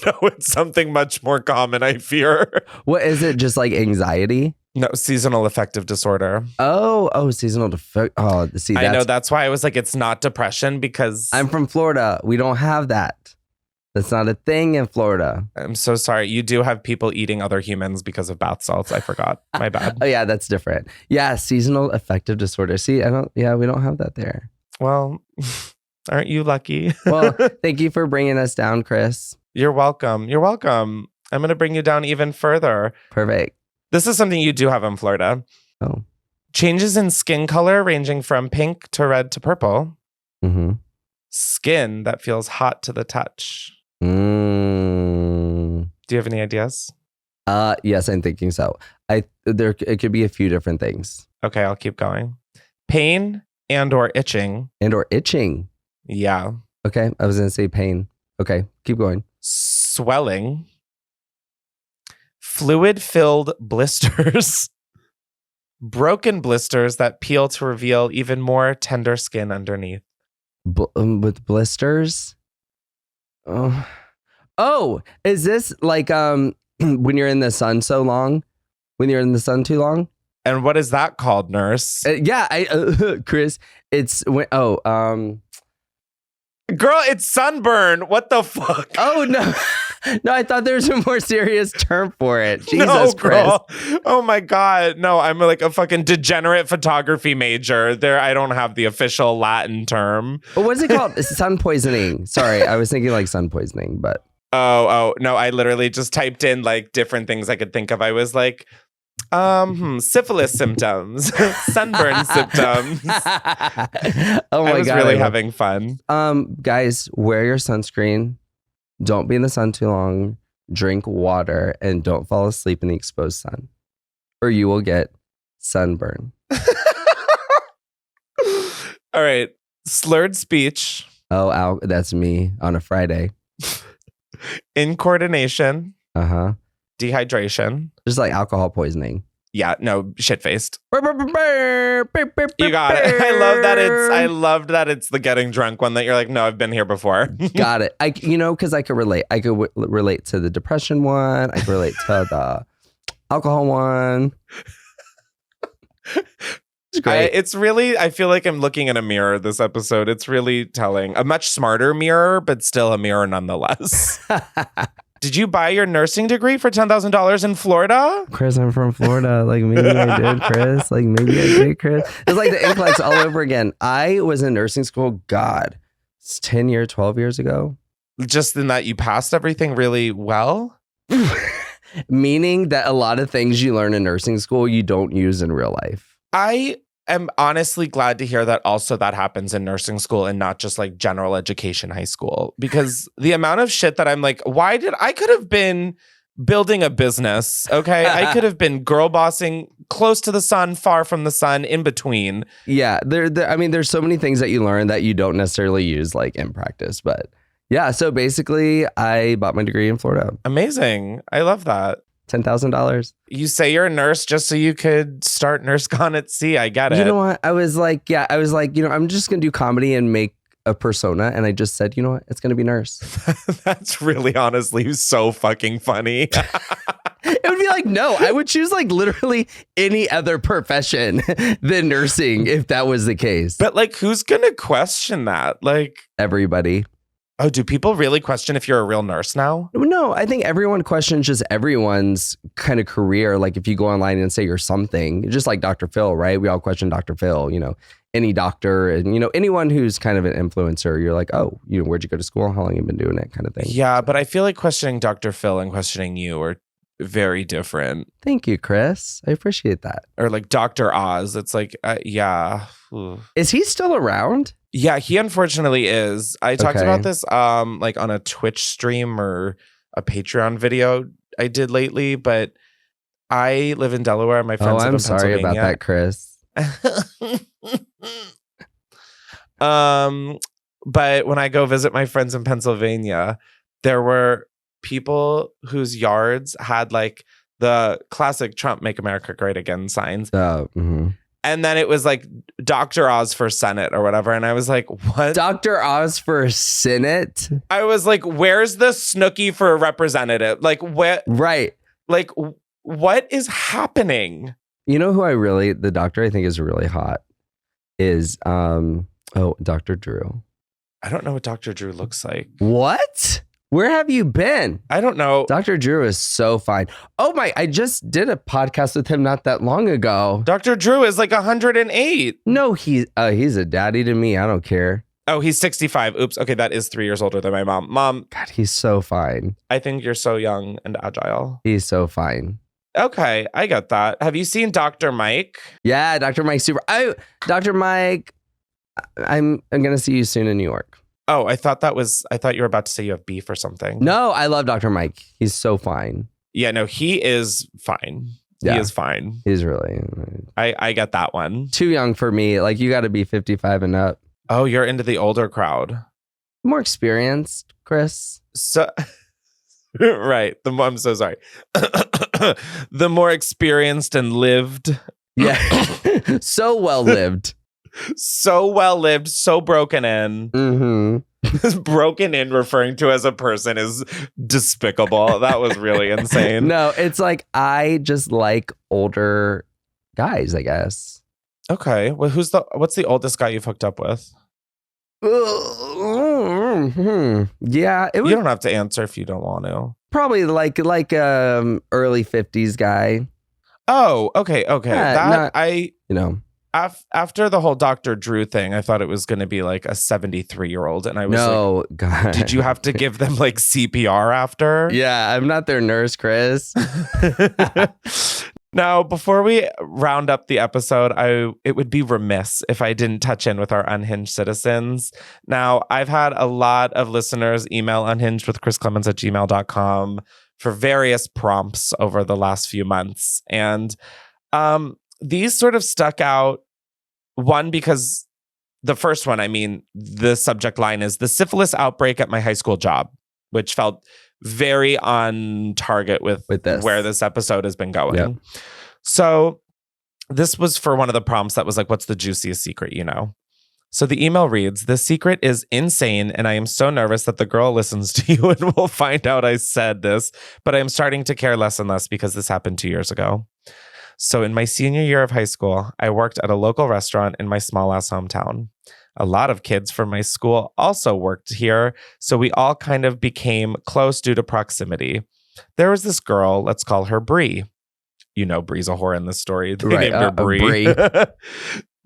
[SPEAKER 1] No, it's something much more common, I fear.
[SPEAKER 2] What is it? Just like anxiety?
[SPEAKER 1] No, seasonal affective disorder.
[SPEAKER 2] Oh, seasonal.
[SPEAKER 1] I know. That's why I was like, it's not depression because
[SPEAKER 2] I'm from Florida. We don't have that. That's not a thing in Florida.
[SPEAKER 1] I'm so sorry. You do have people eating other humans because of bath salts. I forgot. My bad.
[SPEAKER 2] Oh yeah, that's different. Yeah, seasonal affective disorder. See, we don't have that there.
[SPEAKER 1] Well, aren't you lucky?
[SPEAKER 2] Well, thank you for bringing us down, Chris.
[SPEAKER 1] You're welcome. You're welcome. I'm going to bring you down even further.
[SPEAKER 2] Perfect.
[SPEAKER 1] This is something you do have in Florida.
[SPEAKER 2] Oh.
[SPEAKER 1] Changes in skin color ranging from pink to red to purple.
[SPEAKER 2] Mm-hmm.
[SPEAKER 1] Skin that feels hot to the touch.
[SPEAKER 2] Mm.
[SPEAKER 1] Do you have any ideas?
[SPEAKER 2] Yes, I'm thinking so. It could be a few different things.
[SPEAKER 1] Okay, I'll keep going. Pain and or itching.
[SPEAKER 2] Yeah. Okay, I was going to say pain. Okay, keep going.
[SPEAKER 1] Swelling. Fluid-filled blisters. Broken blisters that peel to reveal even more tender skin underneath.
[SPEAKER 2] With blisters? Oh, is this like when you're in the sun so long? When you're in the sun too long?
[SPEAKER 1] And what is that called, nurse?
[SPEAKER 2] Chris, it's when
[SPEAKER 1] girl, it's sunburn. What the fuck?
[SPEAKER 2] Oh no. No, I thought there was a more serious term for it. Jesus,
[SPEAKER 1] no, girl.
[SPEAKER 2] Chris.
[SPEAKER 1] Oh my God. No, I'm like a fucking degenerate photography major. I don't have the official Latin term.
[SPEAKER 2] But what's it called? It's sun poisoning. Sorry, I was thinking like sun poisoning, but
[SPEAKER 1] Oh, no, I literally just typed in like different things I could think of. I was like, syphilis symptoms, sunburn symptoms.
[SPEAKER 2] Oh my God.
[SPEAKER 1] I was really having fun.
[SPEAKER 2] Guys, wear your sunscreen. Don't be in the sun too long. Drink water and don't fall asleep in the exposed sun, or you will get sunburn.
[SPEAKER 1] All right. Slurred speech.
[SPEAKER 2] Oh, that's me on a Friday.
[SPEAKER 1] Incoordination.
[SPEAKER 2] Uh-huh.
[SPEAKER 1] Dehydration.
[SPEAKER 2] Just like alcohol poisoning.
[SPEAKER 1] Yeah, no, shit-faced.
[SPEAKER 2] You
[SPEAKER 1] got it. I loved that it's the getting drunk one that you're like, no, I've been here before.
[SPEAKER 2] Got it. Because I could relate. I could relate to the depression one. I could relate to the alcohol one. It's great.
[SPEAKER 1] It's really, I feel like I'm looking in a mirror this episode. It's really telling. A much smarter mirror, but still a mirror nonetheless. Did you buy your nursing degree for $10,000 in Florida?
[SPEAKER 2] Chris, I'm from Florida. Like, maybe I did, Chris. Like, maybe I did, Chris. It's like the NCLEX all over again. I was in nursing school, God, it's 12 years ago.
[SPEAKER 1] Just in that you passed everything really well?
[SPEAKER 2] Meaning that a lot of things you learn in nursing school, you don't use in real life.
[SPEAKER 1] I am honestly glad to hear that also that happens in nursing school and not just like general education high school, because the amount of shit that I'm like, I could have been building a business. Okay. I could have been girl bossing close to the sun, far from the sun, in between.
[SPEAKER 2] Yeah. There's so many things that you learn that you don't necessarily use like in practice, but yeah. So basically I bought my degree in Florida.
[SPEAKER 1] Amazing. I love that.
[SPEAKER 2] $10,000.
[SPEAKER 1] You say you're a nurse just so you could start NurseCon at sea. I get it.
[SPEAKER 2] You know what? I was like, I'm just going to do comedy and make a persona. And I just said, you know what? It's going to be nurse.
[SPEAKER 1] That's really honestly so fucking funny.
[SPEAKER 2] It would be like, no, I would choose like literally any other profession than nursing if that was the case.
[SPEAKER 1] But like, who's going to question that? Like
[SPEAKER 2] everybody.
[SPEAKER 1] Oh, do people really question if you're a real nurse now?
[SPEAKER 2] No, I think everyone questions just everyone's kind of career. Like if you go online and say you're something, just like Dr. Phil, right? We all question Dr. Phil, any doctor and, anyone who's kind of an influencer, you're like, oh, where'd you go to school? How long have you been doing it kind of thing?
[SPEAKER 1] Yeah, but I feel like questioning Dr. Phil and questioning you are very different.
[SPEAKER 2] Thank you, Chris. I appreciate that.
[SPEAKER 1] Or like Dr. Oz. It's like, yeah. Ooh.
[SPEAKER 2] Is he still around?
[SPEAKER 1] Yeah, he unfortunately is. I talked
[SPEAKER 2] Okay.
[SPEAKER 1] about this like on a Twitch stream or a Patreon video I did lately, but I live in Delaware. My friends live in
[SPEAKER 2] I'm sorry about that, Chris.
[SPEAKER 1] But when I go visit my friends in Pennsylvania, there were people whose yards had like the classic Trump Make America Great Again signs. And then it was like Dr. Oz for Senate or whatever. And I was like, what?
[SPEAKER 2] Dr. Oz for Senate?
[SPEAKER 1] I was like, where's the Snooki for representative? Like, what?
[SPEAKER 2] Right.
[SPEAKER 1] Like, what is happening?
[SPEAKER 2] You know who the doctor I think is really hot is, Dr. Drew.
[SPEAKER 1] I don't know what Dr. Drew looks like.
[SPEAKER 2] What? Where have you been?
[SPEAKER 1] I don't know.
[SPEAKER 2] Dr. Drew is so fine. Oh my, I just did a podcast with him not that long ago.
[SPEAKER 1] Dr. Drew is like 108.
[SPEAKER 2] No, he's a daddy to me. I don't care.
[SPEAKER 1] Oh, he's 65. Oops. Okay, that is 3 years older than my mom. Mom.
[SPEAKER 2] God, he's so fine.
[SPEAKER 1] I think you're so young and agile.
[SPEAKER 2] He's so fine.
[SPEAKER 1] Okay, I get that. Have you seen Dr. Mike?
[SPEAKER 2] Yeah, Dr. Mike Dr. Mike, I'm gonna see you soon in New York.
[SPEAKER 1] Oh, I thought you were about to say you have beef or something.
[SPEAKER 2] No, I love Dr. Mike. He's so fine.
[SPEAKER 1] Yeah, no, he is fine. Yeah. He is fine.
[SPEAKER 2] He's really...
[SPEAKER 1] I get that one.
[SPEAKER 2] Too young for me. Like, you got to be 55 and up.
[SPEAKER 1] Oh, you're into the older crowd.
[SPEAKER 2] More experienced, Chris.
[SPEAKER 1] So, right. I'm so sorry. The more experienced and lived.
[SPEAKER 2] Yeah. So well lived.
[SPEAKER 1] So well lived, so broken in.
[SPEAKER 2] Mm-hmm.
[SPEAKER 1] Broken in referring to as a person is despicable. That was really insane.
[SPEAKER 2] No, it's like I just like older guys, I guess.
[SPEAKER 1] Okay. Well, what's the oldest guy you've hooked up with?
[SPEAKER 2] Yeah,
[SPEAKER 1] you don't have to answer if you don't want to.
[SPEAKER 2] Probably like early 50s guy.
[SPEAKER 1] Oh, okay. After the whole Dr. Drew thing, I thought it was going to be like a 73-year-old. And I was
[SPEAKER 2] God.
[SPEAKER 1] Did you have to give them like CPR after?
[SPEAKER 2] Yeah, I'm not their nurse, Chris.
[SPEAKER 1] Now, before we round up the episode, it would be remiss if I didn't touch in with our Unhinged citizens. Now, I've had a lot of listeners email unhingedwithchrisklemens@gmail.com for various prompts over the last few months. And these sort of stuck out. One, because the first one, the subject line is the syphilis outbreak at my high school job, which felt very on target with where this episode has been going. Yep. So this was for one of the prompts that was like, what's the juiciest secret, So the email reads, the secret is insane, and I am so nervous that the girl listens to you and will find out I said this, but I am starting to care less and less because this happened 2 years ago. So in my senior year of high school, I worked at a local restaurant in my small-ass hometown. A lot of kids from my school also worked here, so we all kind of became close due to proximity. There was this girl, let's call her Bree. Bree's a whore in this story. They named her Bree.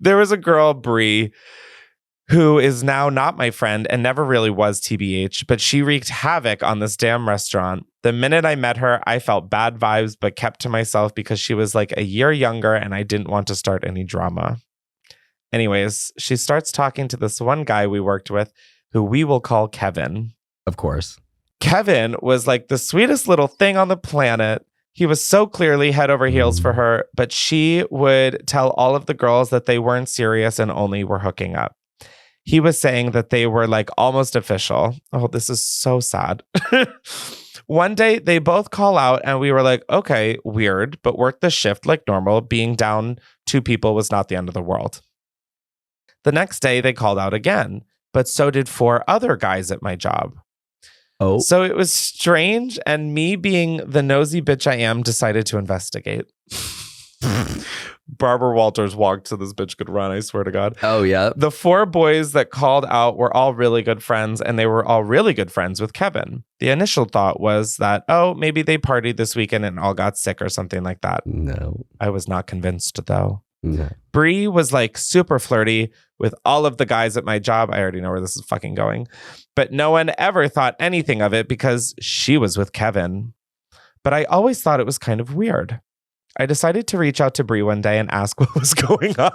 [SPEAKER 1] There was a girl, Bree, who is now not my friend and never really was TBH, but she wreaked havoc on this damn restaurant. The minute I met her, I felt bad vibes, but kept to myself because she was like a year younger and I didn't want to start any drama. Anyways, she starts talking to this one guy we worked with, who we will call Kevin.
[SPEAKER 2] Of course.
[SPEAKER 1] Kevin was like the sweetest little thing on the planet. He was so clearly head over heels for her, but she would tell all of the girls that they weren't serious and only were hooking up. He was saying that they were like almost official. Oh, this is so sad. One day they both call out and we were like, okay, weird, but work the shift like normal. Being down 2 people was not the end of the world. The next day they called out again, but so did 4 other guys at my job.
[SPEAKER 2] Oh.
[SPEAKER 1] So it was strange, and me being the nosy bitch I am decided to investigate. Barbara Walters walked so this bitch could run, I swear to God.
[SPEAKER 2] Oh, yeah.
[SPEAKER 1] The 4 boys that called out were all really good friends, and they were all really good friends with Kevin. The initial thought was that, oh, maybe they partied this weekend and all got sick or something like that.
[SPEAKER 2] No.
[SPEAKER 1] I was not convinced, though.
[SPEAKER 2] No.
[SPEAKER 1] Bree was like super flirty with all of the guys at my job. I already know where this is fucking going. But no one ever thought anything of it because she was with Kevin. But I always thought it was kind of weird. I decided to reach out to Bree one day and ask what was going on.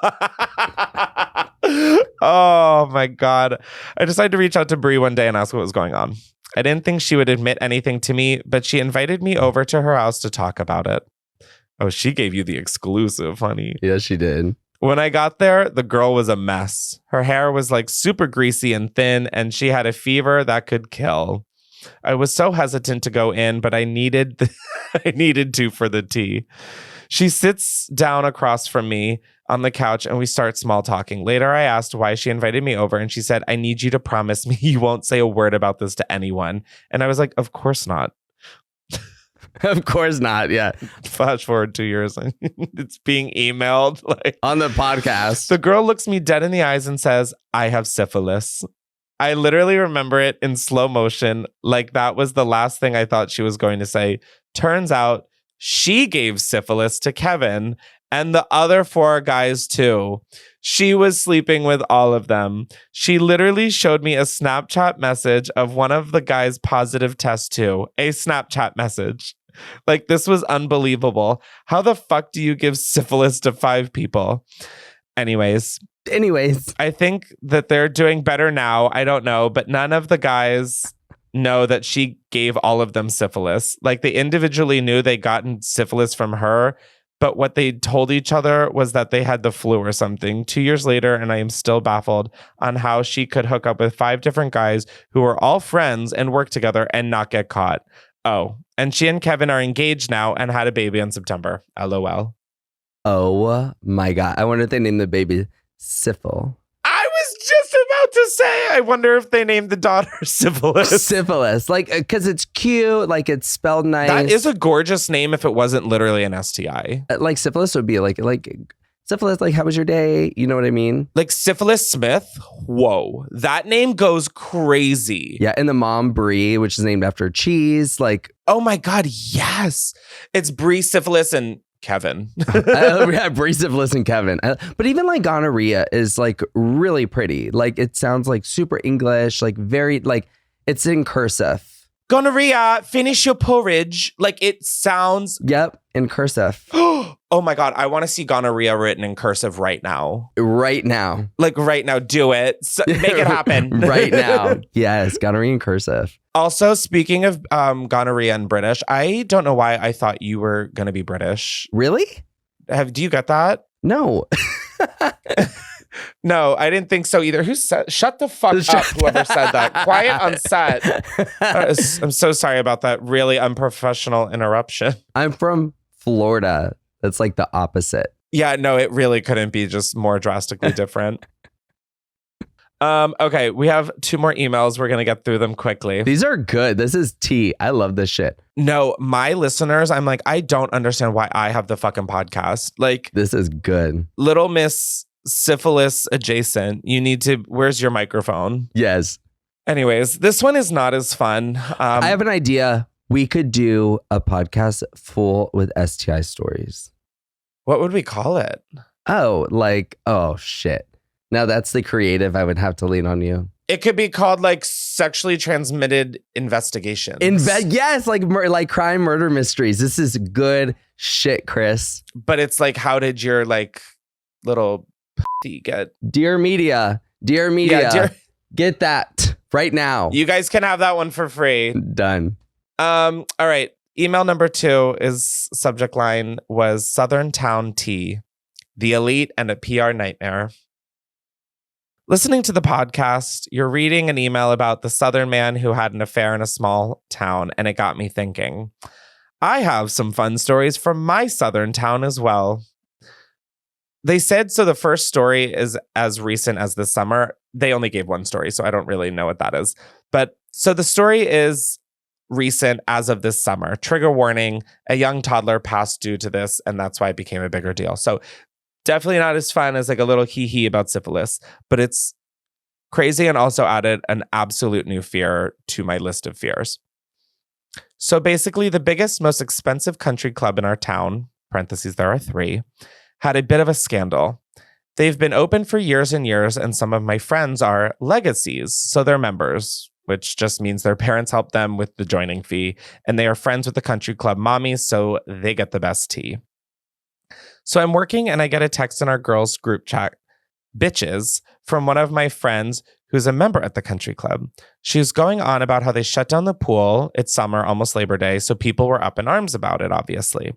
[SPEAKER 1] Oh my God. I decided to reach out to Bree one day and ask what was going on. I didn't think she would admit anything to me, but she invited me over to her house to talk about it. Oh, she gave you the exclusive, honey.
[SPEAKER 2] Yes, she did.
[SPEAKER 1] When I got there, the girl was a mess. Her hair was like super greasy and thin, and she had a fever that could kill. I was so hesitant to go in, but I needed to for the tea. She sits down across from me on the couch and we start small talking. Later, I asked why she invited me over and she said, I need you to promise me you won't say a word about this to anyone. And I was like, of course not.
[SPEAKER 2] Of course not. Yeah.
[SPEAKER 1] Flash forward 2 years and it's being emailed like
[SPEAKER 2] on the podcast.
[SPEAKER 1] The girl looks me dead in the eyes and says, I have syphilis. I literally remember it in slow motion. Like that was the last thing I thought she was going to say. Turns out she gave syphilis to Kevin and the other 4 guys too. She was sleeping with all of them. She literally showed me a Snapchat message of one of the guys' positive test too. A Snapchat message. Like this was unbelievable. How the fuck do you give syphilis to 5 people? Anyways, I think that they're doing better now. I don't know, but none of the guys know that she gave all of them syphilis. Like they individually knew they gotten syphilis from her, but what they told each other was that they had the flu or something. 2 years later, and I am still baffled on how she could hook up with 5 different guys who were all friends and work together and not get caught. Oh, and she and Kevin are engaged now and had a baby in September. LOL.
[SPEAKER 2] Oh my God. I wonder if they named the baby Syphil.
[SPEAKER 1] I was just about to say, I wonder if they named the daughter Syphilis.
[SPEAKER 2] Syphilis. Like, because it's cute. Like, it's spelled nice.
[SPEAKER 1] That is a gorgeous name if it wasn't literally an STI.
[SPEAKER 2] Like, syphilis would be like syphilis, like, how was your day? You know what I mean?
[SPEAKER 1] Like Syphilis Smith. Whoa. That name goes crazy.
[SPEAKER 2] Yeah. And the mom, Brie, which is named after cheese. Like,
[SPEAKER 1] oh my God. Yes. It's Brie, Syphilis, and Kevin.
[SPEAKER 2] Yeah, Brie, Syphilis, and Kevin. But even like gonorrhea is like really pretty. Like, it sounds like super English, like very, like it's in cursive.
[SPEAKER 1] Gonorrhea, finish your porridge. Like it sounds.
[SPEAKER 2] Yep, in cursive.
[SPEAKER 1] Oh my God, I want to see gonorrhea written in cursive right now.
[SPEAKER 2] Right now.
[SPEAKER 1] Like right now, do it. Make it happen.
[SPEAKER 2] Right now. Yes, gonorrhea in cursive.
[SPEAKER 1] Also, speaking of gonorrhea and British, I don't know why I thought you were going to be British.
[SPEAKER 2] Really?
[SPEAKER 1] Do you get that?
[SPEAKER 2] No.
[SPEAKER 1] No, I didn't think so either. Shut the fuck up, whoever said that. Quiet on set. I'm so sorry about that really unprofessional interruption.
[SPEAKER 2] I'm from Florida. That's like the opposite.
[SPEAKER 1] Yeah, no, it really couldn't be just more drastically different. Okay, we have 2 more emails. We're going to get through them quickly.
[SPEAKER 2] These are good. This is tea. I love this shit.
[SPEAKER 1] No, my listeners, I'm like, I don't understand why I have the fucking podcast. Like,
[SPEAKER 2] this is good.
[SPEAKER 1] Little Miss Syphilis adjacent. You need to, where's your microphone?
[SPEAKER 2] Yes.
[SPEAKER 1] Anyways, this one is not as fun.
[SPEAKER 2] I have an idea. We could do a podcast full with STI stories.
[SPEAKER 1] What would we call it?
[SPEAKER 2] Oh shit. Now that's the creative. I would have to lean on you.
[SPEAKER 1] It could be called like sexually transmitted investigations.
[SPEAKER 2] Yes, like crime murder mysteries. This is good shit, Chris.
[SPEAKER 1] But it's like, how did your like little get?
[SPEAKER 2] Dear media,
[SPEAKER 1] yeah,
[SPEAKER 2] get that right now.
[SPEAKER 1] You guys can have that one for free.
[SPEAKER 2] Done.
[SPEAKER 1] All right. Email number 2 is subject line was Southern Town Tea, the elite and a PR nightmare. Listening to the podcast, you're reading an email about the Southern man who had an affair in a small town, and it got me thinking. I have some fun stories from my Southern town as well. They said, so the first story is as recent as this summer. They only gave 1 story, so I don't really know what that is. But so the story is recent as of this summer. Trigger warning, a young toddler passed due to this, and that's why it became a bigger deal. So Definitely not as fun as like a little hee-hee about syphilis, but it's crazy and also added an absolute new fear to my list of fears. So basically, the biggest, most expensive country club in our town, parentheses, there are 3, had a bit of a scandal. They've been open for years and years, and some of my friends are legacies, so they're members, which just means their parents help them with the joining fee, and they are friends with the country club mommies, so they get the best tea. So I'm working, and I get a text in our girls' group chat, bitches, from one of my friends who's a member at the country club. She's going on about how they shut down the pool. It's summer, almost Labor Day, so people were up in arms about it, obviously.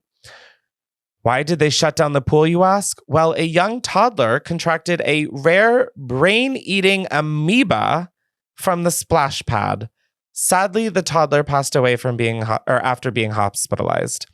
[SPEAKER 1] Why did they shut down the pool, you ask? Well, a young toddler contracted a rare brain-eating amoeba from the splash pad. Sadly, the toddler passed away from after being hospitalized.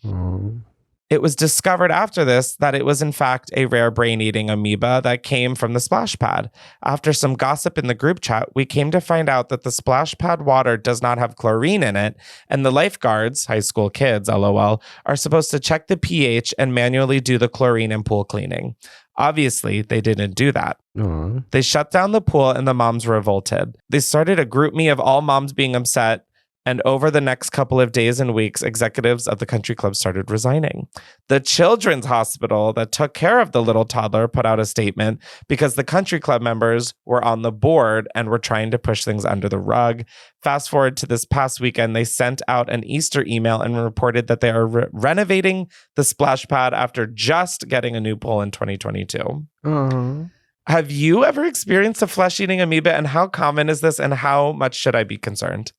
[SPEAKER 1] It was discovered after this that it was in fact a rare brain-eating amoeba that came from the splash pad. After some gossip in the group chat, we came to find out that the splash pad water does not have chlorine in it, and the lifeguards, high school kids, LOL, are supposed to check the pH and manually do the chlorine and pool cleaning. Obviously, they didn't do that.
[SPEAKER 2] Aww.
[SPEAKER 1] They shut down the pool and the moms revolted. They started a group me of all moms being upset. And over the next couple of days and weeks, executives of the country club started resigning. The children's hospital that took care of the little toddler put out a statement because the country club members were on the board and were trying to push things under the rug. Fast forward to this past weekend, they sent out an Easter email and reported that they are renovating the splash pad after just getting a new pool in 2022.
[SPEAKER 2] Aww.
[SPEAKER 1] Have you ever experienced a flesh-eating amoeba, and how common is this, and how much should I be concerned?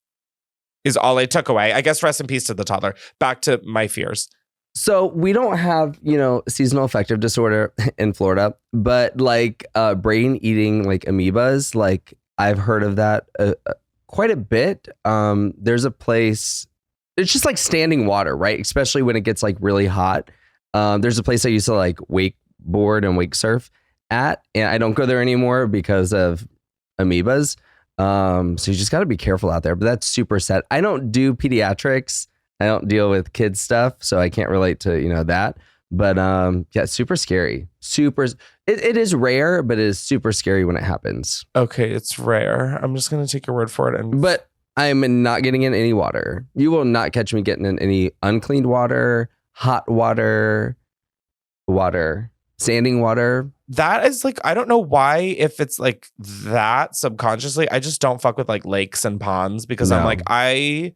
[SPEAKER 1] Is all I took away. I guess rest in peace to the toddler. Back to my fears.
[SPEAKER 2] So we don't have, seasonal affective disorder in Florida, but like brain eating like amoebas, like I've heard of that quite a bit. There's a place, it's just like standing water, right? Especially when it gets like really hot. There's a place I used to like wakeboard and wake surf at, and I don't go there anymore because of amoebas. So you just got to be careful out there, but that's super sad. I don't do pediatrics. I don't deal with kids stuff, so I can't relate to, that. But yeah, super scary. It is rare, but it is super scary when it happens.
[SPEAKER 1] Okay, it's rare. I'm just going to take your word for it.
[SPEAKER 2] But I'm not getting in any water. You will not catch me getting in any uncleaned water, hot water, standing water.
[SPEAKER 1] That is like, I don't know why, if it's like that subconsciously, I just don't fuck with like lakes and ponds because I'm like, I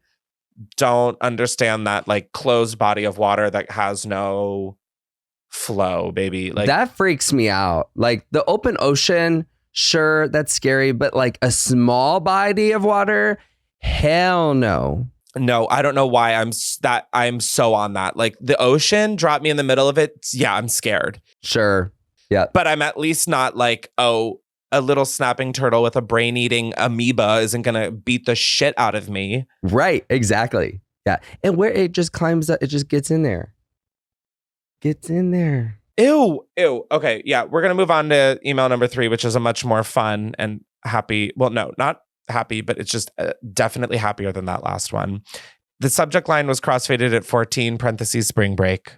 [SPEAKER 1] don't understand that like closed body of water that has no flow, baby. Like
[SPEAKER 2] that freaks me out. Like the open ocean, sure, that's scary, but like a small body of water, hell no.
[SPEAKER 1] No, I don't know why I'm so on that. Like the ocean, drop me in the middle of it. Yeah, I'm scared.
[SPEAKER 2] Sure. Yeah.
[SPEAKER 1] But I'm at least not like, oh, a little snapping turtle with a brain-eating amoeba isn't going to beat the shit out of me.
[SPEAKER 2] Right. Exactly. Yeah. And where it just climbs up, it just gets in there.
[SPEAKER 1] Ew. Okay. Yeah. We're going to move on to email number 3, which is a much more fun and happy. Well, no, not happy, but it's just definitely happier than that last one. The subject line was crossfaded at 14, parentheses, spring break.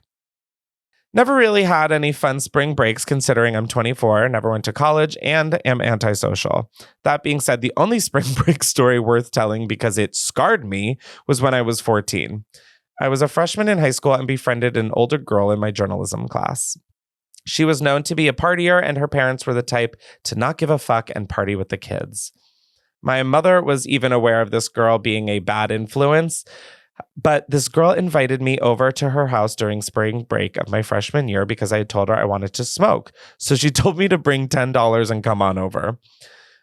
[SPEAKER 1] Never really had any fun spring breaks considering I'm 24, never went to college, and am antisocial. That being said, the only spring break story worth telling because it scarred me was when I was 14. I was a freshman in high school and befriended an older girl in my journalism class. She was known to be a partier, and her parents were the type to not give a fuck and party with the kids. My mother was even aware of this girl being a bad influence, but this girl invited me over to her house during spring break of my freshman year because I had told her I wanted to smoke. So she told me to bring $10 and come on over.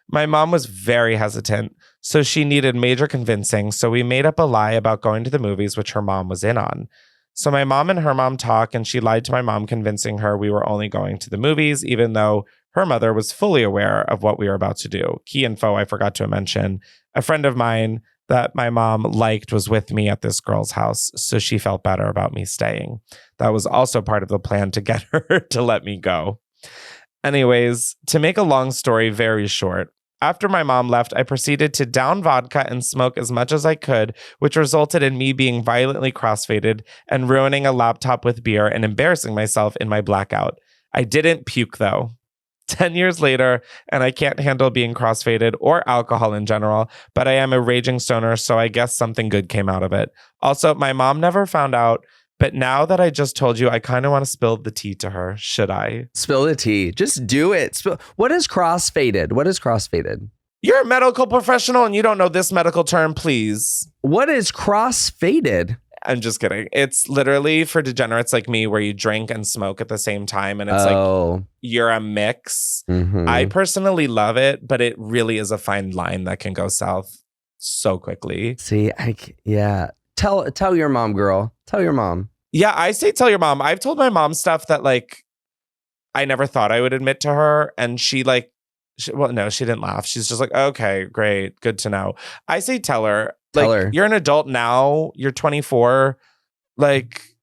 [SPEAKER 1] My mom was very hesitant, so she needed major convincing. So we made up a lie about going to the movies, which her mom was in on. So my mom and her mom talk, and she lied to my mom, convincing her we were only going to the movies, even though her mother was fully aware of what we were about to do. Key info I forgot to mention. A friend of mine that my mom liked was with me at this girl's house, so she felt better about me staying. That was also part of the plan to get her to let me go. Anyways, to make a long story very short, after my mom left, I proceeded to down vodka and smoke as much as I could, which resulted in me being violently crossfaded and ruining a laptop with beer and embarrassing myself in my blackout. I didn't puke though. 10 years later, and I can't handle being crossfaded or alcohol in general, but I am a raging stoner, so I guess something good came out of it. Also, my mom never found out, but now that I just told you, I kind of want to spill the tea to her. Should I?
[SPEAKER 2] Spill the tea. Just do it. What is crossfaded? What is crossfaded?
[SPEAKER 1] You're a medical professional and you don't know this medical term, please.
[SPEAKER 2] What is crossfaded?
[SPEAKER 1] I'm just kidding. It's literally for degenerates like me where you drink and smoke at the same time. And it's like you're a mix.
[SPEAKER 2] Mm-hmm.
[SPEAKER 1] I personally love it, but it really is a fine line that can go south so quickly.
[SPEAKER 2] See, yeah. Tell your mom, girl. Tell your mom.
[SPEAKER 1] Yeah, I say tell your mom. I've told my mom stuff that like I never thought I would admit to her. And she like, well, no, she didn't laugh. She's just like, okay, great. Good to know. I say tell her.
[SPEAKER 2] Tell
[SPEAKER 1] like,
[SPEAKER 2] her.
[SPEAKER 1] You're an adult now. You're 24. Like,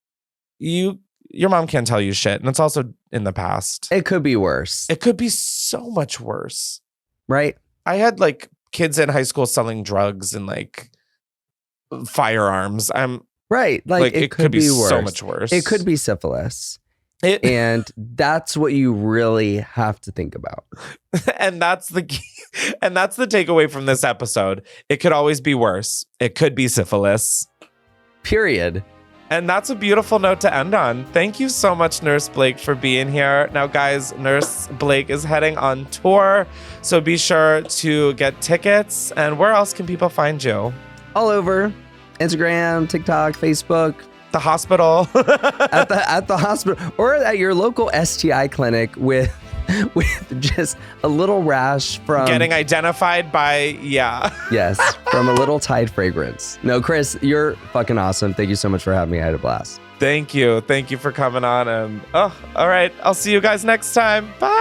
[SPEAKER 1] your mom can't tell you shit. And it's also in the past.
[SPEAKER 2] It could be worse.
[SPEAKER 1] It could be so much worse.
[SPEAKER 2] Right?
[SPEAKER 1] I had like kids in high school selling drugs and like firearms.
[SPEAKER 2] Right. Like it could be worse.
[SPEAKER 1] So much worse.
[SPEAKER 2] It could be syphilis. And that's what you really have to think about.
[SPEAKER 1] And that's the key. And that's the takeaway from this episode. It could always be worse. It could be syphilis.
[SPEAKER 2] Period.
[SPEAKER 1] And that's a beautiful note to end on. Thank you so much, Nurse Blake, for being here. Now, guys, Nurse Blake is heading on tour, so be sure to get tickets. And where else can people find you?
[SPEAKER 2] All over. Instagram, TikTok, Facebook.
[SPEAKER 1] The hospital.
[SPEAKER 2] at the hospital. Or at your local STI clinic with just a little rash from...
[SPEAKER 1] Getting identified by,
[SPEAKER 2] Yes, from a little Tide fragrance. No, Chris, you're fucking awesome. Thank you so much for having me. I had a blast.
[SPEAKER 1] Thank you. Thank you for coming on. And all right. I'll see you guys next time. Bye.